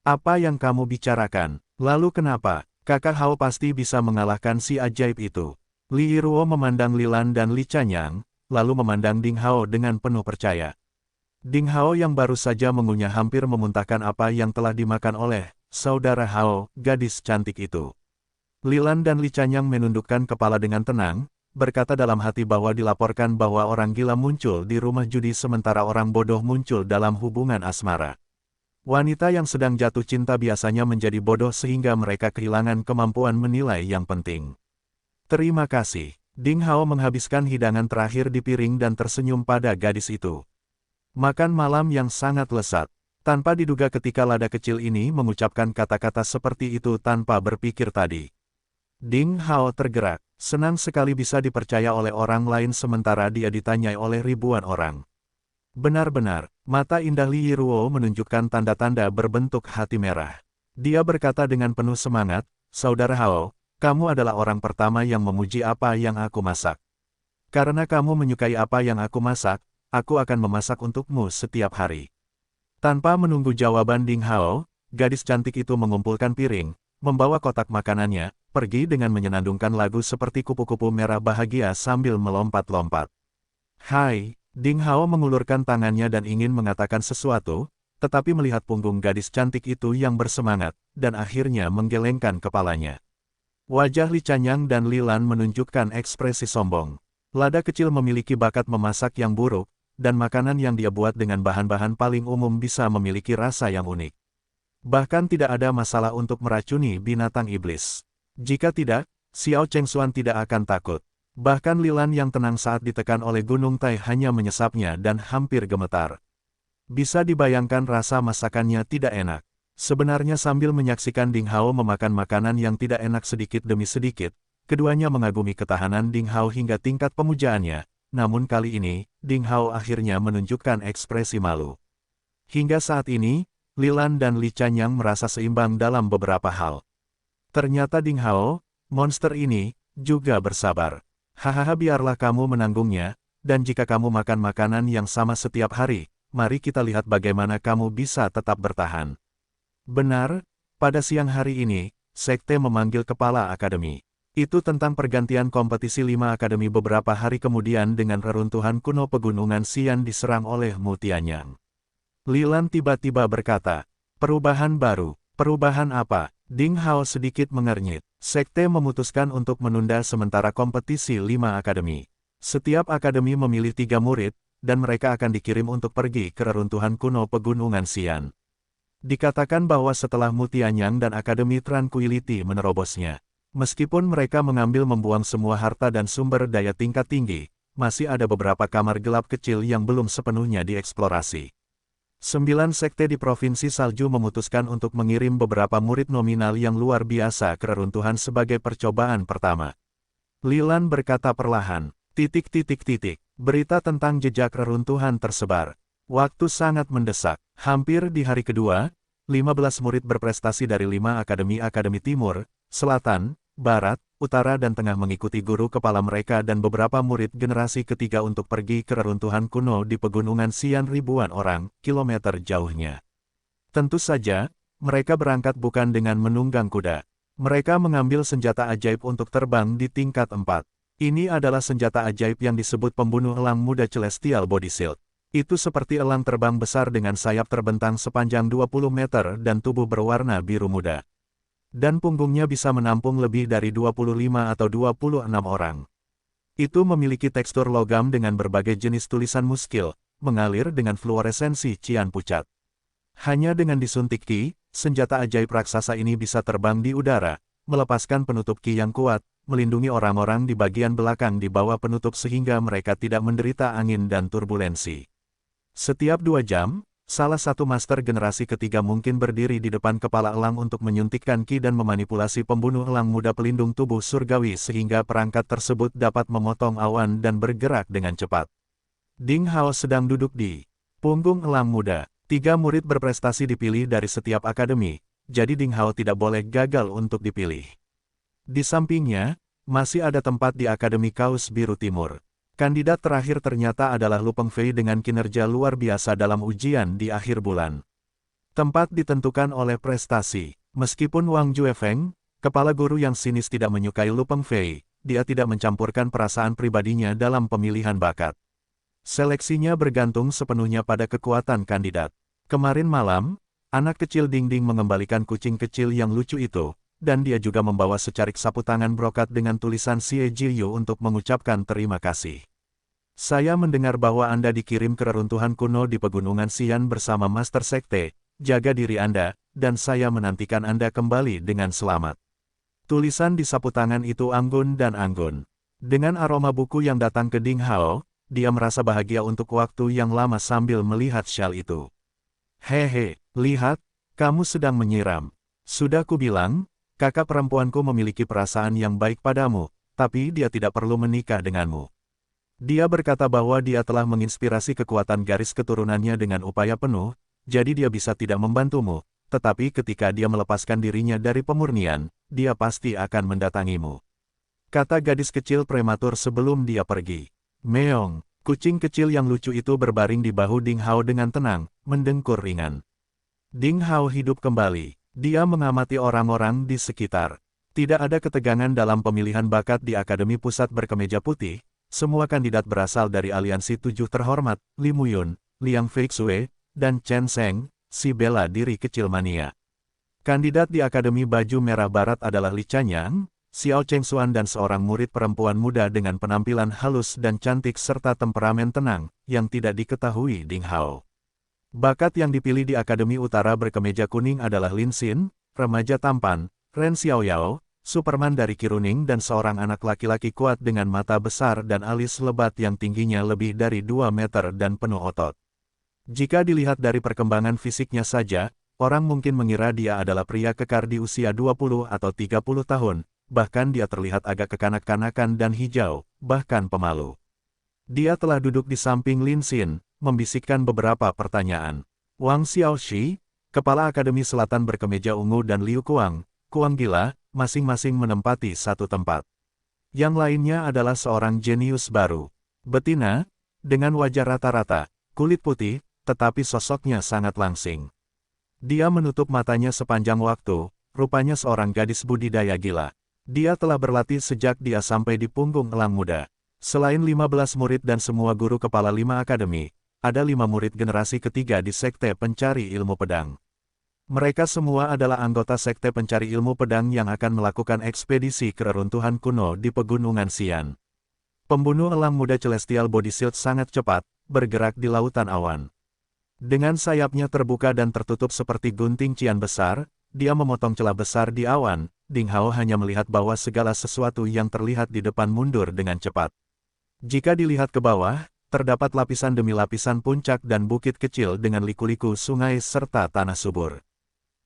"Apa yang kamu bicarakan? Lalu kenapa? Kakak Hao pasti bisa mengalahkan si ajaib itu." Li Ruo memandang Li Lan dan Li Chanyang, lalu memandang Ding Hao dengan penuh percaya. Ding Hao yang baru saja mengunyah hampir memuntahkan apa yang telah dimakan oleh saudara Hao, gadis cantik itu. Li Lan dan Li Chanyang menundukkan kepala dengan tenang, berkata dalam hati bahwa dilaporkan bahwa orang gila muncul di rumah judi sementara orang bodoh muncul dalam hubungan asmara. Wanita yang sedang jatuh cinta biasanya menjadi bodoh sehingga mereka kehilangan kemampuan menilai yang penting. "Terima kasih." Ding Hao menghabiskan hidangan terakhir di piring dan tersenyum pada gadis itu. Makan malam yang sangat lezat. Tanpa diduga ketika lada kecil ini mengucapkan kata-kata seperti itu tanpa berpikir tadi. Ding Hao tergerak, senang sekali bisa dipercaya oleh orang lain sementara dia ditanyai oleh ribuan orang. Benar-benar, mata indah Li Yiruo menunjukkan tanda-tanda berbentuk hati merah. Dia berkata dengan penuh semangat, "Saudara Hao, kamu adalah orang pertama yang memuji apa yang aku masak. Karena kamu menyukai apa yang aku masak, aku akan memasak untukmu setiap hari." Tanpa menunggu jawaban Ding Hao, gadis cantik itu mengumpulkan piring, membawa kotak makanannya, pergi dengan menyenandungkan lagu seperti kupu-kupu merah bahagia sambil melompat-lompat. "Hai." Ding Hao mengulurkan tangannya dan ingin mengatakan sesuatu, tetapi melihat punggung gadis cantik itu yang bersemangat, dan akhirnya menggelengkan kepalanya. Wajah Li Chanyang dan Li Lan menunjukkan ekspresi sombong. Lada kecil memiliki bakat memasak yang buruk, dan makanan yang dia buat dengan bahan-bahan paling umum bisa memiliki rasa yang unik. Bahkan tidak ada masalah untuk meracuni binatang iblis. Jika tidak, Xiao Chengxuan tidak akan takut. Bahkan Lilan yang tenang saat ditekan oleh Gunung Tai hanya menyesapnya dan hampir gemetar. Bisa dibayangkan rasa masakannya tidak enak. Sebenarnya sambil menyaksikan Ding Hao memakan makanan yang tidak enak sedikit demi sedikit, keduanya mengagumi ketahanan Ding Hao hingga tingkat pemujaannya. Namun kali ini, Ding Hao akhirnya menunjukkan ekspresi malu. Hingga saat ini, Lilan dan Li Chanyang merasa seimbang dalam beberapa hal. Ternyata Ding Hao, monster ini, juga bersabar. Hahaha, biarlah kamu menanggungnya, dan jika kamu makan makanan yang sama setiap hari, mari kita lihat bagaimana kamu bisa tetap bertahan. Benar, pada siang hari ini, Sekte memanggil kepala akademi. Itu tentang pergantian kompetisi 5 akademi beberapa hari kemudian dengan reruntuhan kuno pegunungan Xian diserang oleh Mu Tianyang. Lilan tiba-tiba berkata, perubahan baru, perubahan apa? Ding Hao sedikit mengernyit. Sekte memutuskan untuk menunda sementara kompetisi 5 akademi. Setiap akademi memilih 3 murid, dan mereka akan dikirim untuk pergi ke reruntuhan kuno pegunungan Xian. Dikatakan bahwa setelah Mu Tianyang dan Akademi Tranquility menerobosnya, meskipun mereka membuang semua harta dan sumber daya tingkat tinggi, masih ada beberapa kamar gelap kecil yang belum sepenuhnya dieksplorasi. 9 sekte di Provinsi Salju memutuskan untuk mengirim beberapa murid nominal yang luar biasa ke reruntuhan sebagai percobaan pertama. Lilan berkata perlahan, ... Berita tentang jejak reruntuhan tersebar. Waktu sangat mendesak. Hampir di hari kedua, 15 murid berprestasi dari 5 akademi Timur, Selatan, Barat, Utara dan Tengah mengikuti guru kepala mereka dan beberapa murid generasi ketiga untuk pergi ke reruntuhan kuno di pegunungan Xian ribuan orang, kilometer jauhnya. Tentu saja, mereka berangkat bukan dengan menunggang kuda. Mereka mengambil senjata ajaib untuk terbang di tingkat 4. Ini adalah senjata ajaib yang disebut pembunuh elang muda Celestial Body Shield. Itu seperti elang terbang besar dengan sayap terbentang sepanjang 20 meter dan tubuh berwarna biru muda. Dan punggungnya bisa menampung lebih dari 25 atau 26 orang. Itu memiliki tekstur logam dengan berbagai jenis tulisan muskil, mengalir dengan fluoresensi cian pucat. Hanya dengan disuntik ki, senjata ajaib raksasa ini bisa terbang di udara, melepaskan penutup ki yang kuat, melindungi orang-orang di bagian belakang di bawah penutup sehingga mereka tidak menderita angin dan turbulensi. Setiap 2 jam, salah satu master generasi ketiga mungkin berdiri di depan kepala elang untuk menyuntikkan ki dan memanipulasi pembunuh elang muda pelindung tubuh surgawi sehingga perangkat tersebut dapat memotong awan dan bergerak dengan cepat. Ding Hao sedang duduk di punggung elang muda. 3 murid berprestasi dipilih dari setiap akademi, jadi Ding Hao tidak boleh gagal untuk dipilih. Di sampingnya, masih ada tempat di Akademi Kaus Biru Timur. Kandidat terakhir ternyata adalah Lu Pengfei dengan kinerja luar biasa dalam ujian di akhir bulan. Tempat ditentukan oleh prestasi. Meskipun Wang Juefeng, kepala guru yang sinis tidak menyukai Lu Pengfei, dia tidak mencampurkan perasaan pribadinya dalam pemilihan bakat. Seleksinya bergantung sepenuhnya pada kekuatan kandidat. Kemarin malam, anak kecil Ding Ding mengembalikan kucing kecil yang lucu itu, dan dia juga membawa secarik sapu tangan brokat dengan tulisan Xie Jiyu untuk mengucapkan terima kasih. Saya mendengar bahwa Anda dikirim ke reruntuhan kuno di pegunungan Xian bersama Master Sekte, jaga diri Anda, dan saya menantikan Anda kembali dengan selamat. Tulisan di sapu tangan itu anggun dan anggun. Dengan aroma buku yang datang ke Ding Hao, dia merasa bahagia untuk waktu yang lama sambil melihat syal itu. Hehe, lihat, kamu sedang menyiram. Sudah kubilang, kakak perempuanku memiliki perasaan yang baik padamu, tapi dia tidak perlu menikah denganmu. Dia berkata bahwa dia telah menginspirasi kekuatan garis keturunannya dengan upaya penuh, jadi dia bisa tidak membantumu, tetapi ketika dia melepaskan dirinya dari pemurnian, dia pasti akan mendatangimu. Kata gadis kecil prematur sebelum dia pergi. Meong, kucing kecil yang lucu itu berbaring di bahu Ding Hao dengan tenang, mendengkur ringan. Ding Hao hidup kembali. Dia mengamati orang-orang di sekitar. Tidak ada ketegangan dalam pemilihan bakat di Akademi Pusat Berkemeja Putih. Semua kandidat berasal dari aliansi 7 terhormat, Li Muyun, Liang Feixue, dan Chen Sheng, si bela diri kecil mania. Kandidat di Akademi Baju Merah Barat adalah Li Chanyang, Xiao Chengxuan dan seorang murid perempuan muda dengan penampilan halus dan cantik serta temperamen tenang, yang tidak diketahui Ding Hao. Bakat yang dipilih di Akademi Utara berkemeja kuning adalah Lin Xin, remaja tampan, Ren Xiaoyao, Superman dari Kiruning dan seorang anak laki-laki kuat dengan mata besar dan alis lebat yang tingginya lebih dari 2 meter dan penuh otot. Jika dilihat dari perkembangan fisiknya saja, orang mungkin mengira dia adalah pria kekar di usia 20 atau 30 tahun, bahkan dia terlihat agak kekanak-kanakan dan hijau, bahkan pemalu. Dia telah duduk di samping Lin Xin, membisikkan beberapa pertanyaan. Wang Xiaoxi, kepala Akademi Selatan berkemeja ungu dan Liu Kuang, Kuang Gila, masing-masing menempati satu tempat. Yang lainnya adalah seorang jenius baru. Betina, dengan wajah rata-rata, kulit putih, tetapi sosoknya sangat langsing. Dia menutup matanya sepanjang waktu, rupanya seorang gadis budidaya gila. Dia telah berlatih sejak dia sampai di punggung elang muda. Selain 15 murid dan semua guru kepala 5 akademi, ada 5 murid generasi ketiga di Sekte Pencari Ilmu Pedang. Mereka semua adalah anggota Sekte Pencari Ilmu Pedang yang akan melakukan ekspedisi ke reruntuhan kuno di Pegunungan Xian. Pembunuh elang muda Celestial Body Shield sangat cepat, bergerak di lautan awan. Dengan sayapnya terbuka dan tertutup seperti gunting cian besar, dia memotong celah besar di awan. Ding Hao hanya melihat bahwa segala sesuatu yang terlihat di depan mundur dengan cepat. Jika dilihat ke bawah, terdapat lapisan demi lapisan puncak dan bukit kecil dengan liku-liku sungai serta tanah subur.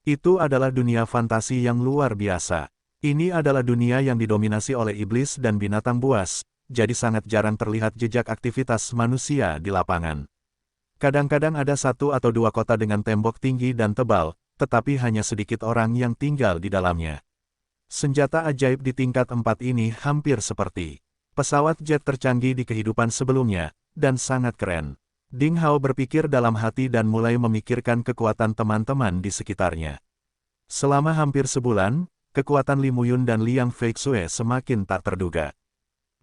Itu adalah dunia fantasi yang luar biasa. Ini adalah dunia yang didominasi oleh iblis dan binatang buas, jadi sangat jarang terlihat jejak aktivitas manusia di lapangan. Kadang-kadang ada 1 atau 2 kota dengan tembok tinggi dan tebal, tetapi hanya sedikit orang yang tinggal di dalamnya. Senjata ajaib di tingkat 4 ini hampir seperti pesawat jet tercanggih di kehidupan sebelumnya, dan sangat keren. Ding Hao berpikir dalam hati dan mulai memikirkan kekuatan teman-teman di sekitarnya. Selama hampir sebulan, kekuatan Li Muyun dan Liang Feixue semakin tak terduga.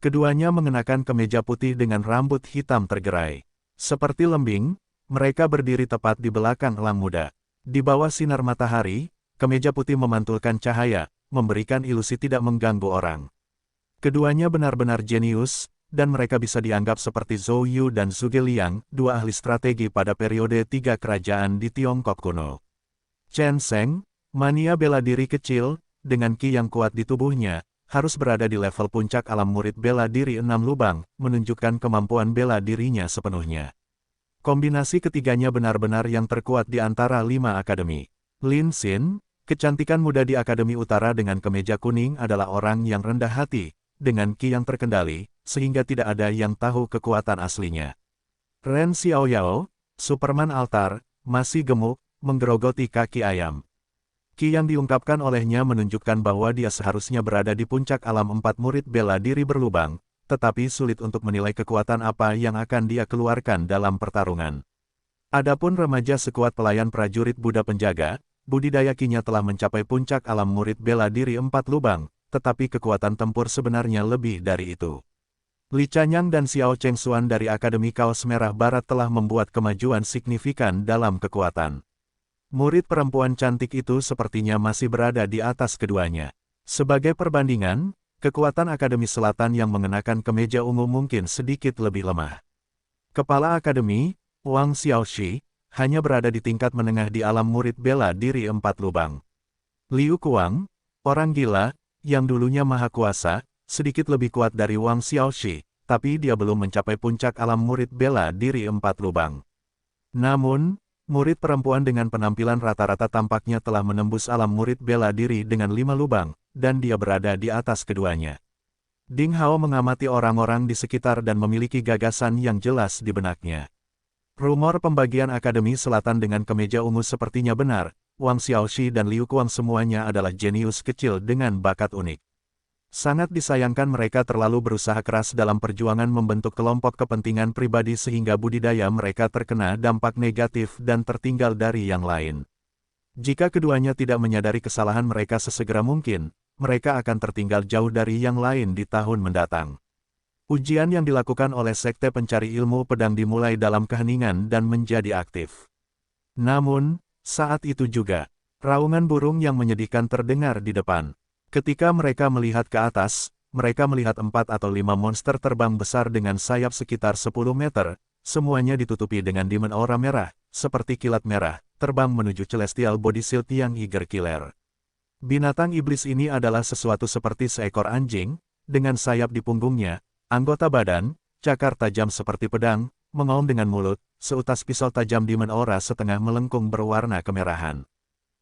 Keduanya mengenakan kemeja putih dengan rambut hitam tergerai. Seperti lembing, mereka berdiri tepat di belakang elang muda. Di bawah sinar matahari, kemeja putih memantulkan cahaya, memberikan ilusi tidak mengganggu orang. Keduanya benar-benar jenius, dan mereka bisa dianggap seperti Zhou Yu dan Zhuge Liang, 2 ahli strategi pada periode 3 kerajaan di Tiongkok kuno. Chen Sheng, mania bela diri kecil, dengan ki yang kuat di tubuhnya, harus berada di level puncak alam murid bela diri 6 lubang, menunjukkan kemampuan bela dirinya sepenuhnya. Kombinasi ketiganya benar-benar yang terkuat di antara 5 akademi. Lin Xin, kecantikan muda di Akademi Utara dengan kemeja kuning adalah orang yang rendah hati, dengan ki yang terkendali, sehingga tidak ada yang tahu kekuatan aslinya. Ren Xiaoyao, Superman altar, masih gemuk, menggerogoti kaki ayam. Ki yang diungkapkan olehnya menunjukkan bahwa dia seharusnya berada di puncak alam 4 murid bela diri berlubang, tetapi sulit untuk menilai kekuatan apa yang akan dia keluarkan dalam pertarungan. Adapun remaja sekuat pelayan prajurit Buddha penjaga, budidaya kinya telah mencapai puncak alam murid bela diri 4 lubang, tetapi kekuatan tempur sebenarnya lebih dari itu. Li Chanyang dan Xiao Chengxuan dari Akademi Kaos Merah Barat telah membuat kemajuan signifikan dalam kekuatan. Murid perempuan cantik itu sepertinya masih berada di atas keduanya. Sebagai perbandingan, kekuatan Akademi Selatan yang mengenakan kemeja ungu mungkin sedikit lebih lemah. Kepala Akademi, Wang Xiaoxi, hanya berada di tingkat menengah di alam murid bela diri 4 lubang. Liu Kuang, orang gila, yang dulunya maha kuasa, sedikit lebih kuat dari Wang Xiaoxi, tapi dia belum mencapai puncak alam murid bela diri 4 lubang. Namun, murid perempuan dengan penampilan rata-rata tampaknya telah menembus alam murid bela diri dengan 5 lubang, dan dia berada di atas keduanya. Ding Hao mengamati orang-orang di sekitar dan memiliki gagasan yang jelas di benaknya. Rumor pembagian Akademi Selatan dengan kemeja ungu sepertinya benar. Wang Xiaoxi dan Liu Kuang semuanya adalah jenius kecil dengan bakat unik. Sangat disayangkan mereka terlalu berusaha keras dalam perjuangan membentuk kelompok kepentingan pribadi sehingga budidaya mereka terkena dampak negatif dan tertinggal dari yang lain. Jika keduanya tidak menyadari kesalahan mereka sesegera mungkin, mereka akan tertinggal jauh dari yang lain di tahun mendatang. Ujian yang dilakukan oleh Sekte Pencari Ilmu Pedang dimulai dalam keheningan dan menjadi aktif. Namun, saat itu juga, raungan burung yang menyedihkan terdengar di depan. Ketika mereka melihat ke atas, mereka melihat 4 atau 5 monster terbang besar dengan sayap sekitar 10 meter, semuanya ditutupi dengan Demon Aura merah, seperti kilat merah, terbang menuju Celestial Body Shield yang Eager Killer. Binatang iblis ini adalah sesuatu seperti seekor anjing, dengan sayap di punggungnya, anggota badan, cakar tajam seperti pedang, mengaum dengan mulut, seutas pisau tajam Demon Aura setengah melengkung berwarna kemerahan.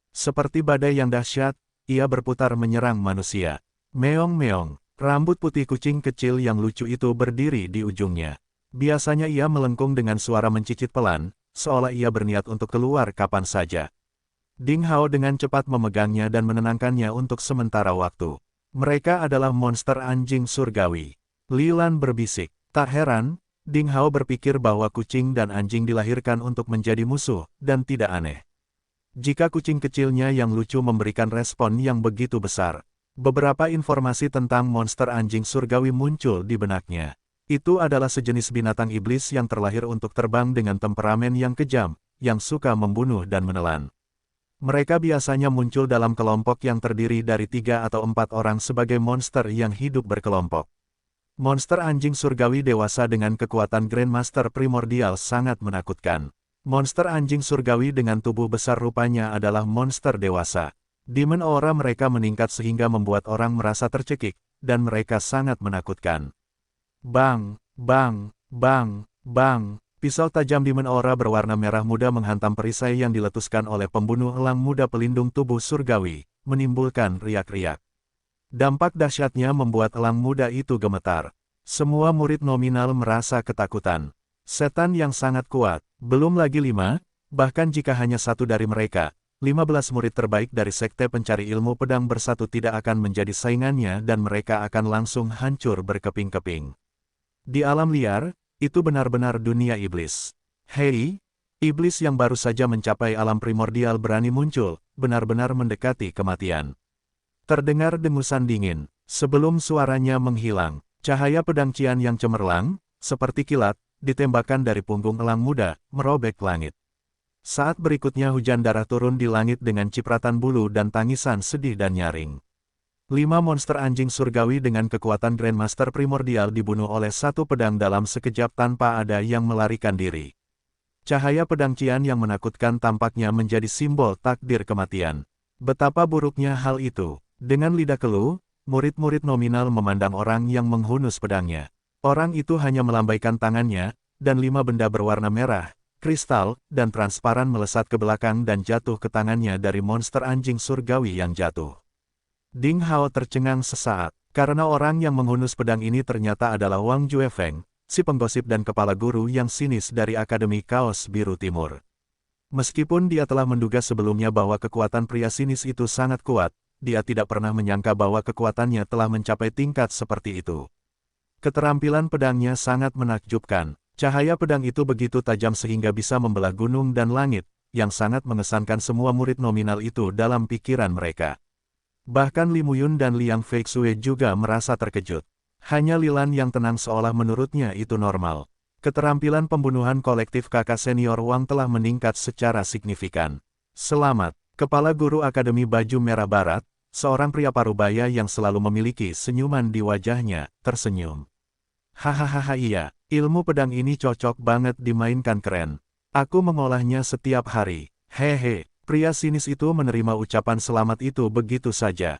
Seperti badai yang dahsyat, ia berputar menyerang manusia. Meong-meong, rambut putih kucing kecil yang lucu itu berdiri di ujungnya. Biasanya ia melengkung dengan suara mencicit pelan, seolah ia berniat untuk keluar kapan saja. Ding Hao dengan cepat memegangnya dan menenangkannya untuk sementara waktu. Mereka adalah monster anjing surgawi. Li Lan berbisik. Tak heran, Ding Hao berpikir bahwa kucing dan anjing dilahirkan untuk menjadi musuh, dan tidak aneh jika kucing kecilnya yang lucu memberikan respon yang begitu besar. Beberapa informasi tentang monster anjing surgawi muncul di benaknya. Itu adalah sejenis binatang iblis yang terlahir untuk terbang dengan temperamen yang kejam, yang suka membunuh dan menelan. Mereka biasanya muncul dalam kelompok yang terdiri dari 3 atau 4 orang sebagai monster yang hidup berkelompok. Monster anjing surgawi dewasa dengan kekuatan Grandmaster Primordial sangat menakutkan. Monster anjing surgawi dengan tubuh besar rupanya adalah monster dewasa. Demon Aura mereka meningkat sehingga membuat orang merasa tercekik, dan mereka sangat menakutkan. Bang, bang, bang, bang. Pisau tajam Demon Aura berwarna merah muda menghantam perisai yang diletuskan oleh pembunuh elang muda pelindung tubuh surgawi, menimbulkan riak-riak. Dampak dahsyatnya membuat elang muda itu gemetar. Semua murid nominal merasa ketakutan. Setan yang sangat kuat, belum lagi 5, bahkan jika hanya 1 dari mereka, 15 murid terbaik dari Sekte Pencari Ilmu Pedang Bersatu tidak akan menjadi saingannya dan mereka akan langsung hancur berkeping-keping. Di alam liar, itu benar-benar dunia iblis. Hei, iblis yang baru saja mencapai alam primordial berani muncul, benar-benar mendekati kematian. Terdengar dengusan dingin, sebelum suaranya menghilang, cahaya pedang Qian yang cemerlang, seperti kilat, ditembakkan dari punggung elang muda, merobek langit. Saat berikutnya hujan darah turun di langit dengan cipratan bulu dan tangisan sedih dan nyaring. 5 monster anjing surgawi dengan kekuatan Grandmaster Primordial dibunuh oleh 1 pedang dalam sekejap tanpa ada yang melarikan diri. Cahaya pedang Qian yang menakutkan tampaknya menjadi simbol takdir kematian. Betapa buruknya hal itu. Dengan lidah keluh, murid-murid nominal memandang orang yang menghunus pedangnya. Orang itu hanya melambaikan tangannya, dan 5 benda berwarna merah, kristal, dan transparan melesat ke belakang dan jatuh ke tangannya dari monster anjing surgawi yang jatuh. Ding Hao tercengang sesaat, karena orang yang menghunus pedang ini ternyata adalah Wang Juefeng, si penggosip dan kepala guru yang sinis dari Akademi Kaos Biru Timur. Meskipun dia telah menduga sebelumnya bahwa kekuatan pria sinis itu sangat kuat, dia tidak pernah menyangka bahwa kekuatannya telah mencapai tingkat seperti itu. Keterampilan pedangnya sangat menakjubkan. Cahaya pedang itu begitu tajam sehingga bisa membelah gunung dan langit, yang sangat mengesankan semua murid nominal itu dalam pikiran mereka. Bahkan Li Muyun dan Liang Feixue juga merasa terkejut. Hanya Li Lan yang tenang seolah menurutnya itu normal. Keterampilan pembunuhan kolektif kakak senior Wang telah meningkat secara signifikan. Selamat, Kepala Guru Akademi Baju Merah Barat, seorang pria parubaya yang selalu memiliki senyuman di wajahnya, tersenyum. Hahaha iya, ilmu pedang ini cocok banget dimainkan keren. Aku mengolahnya setiap hari. Hehe, pria sinis itu menerima ucapan selamat itu begitu saja.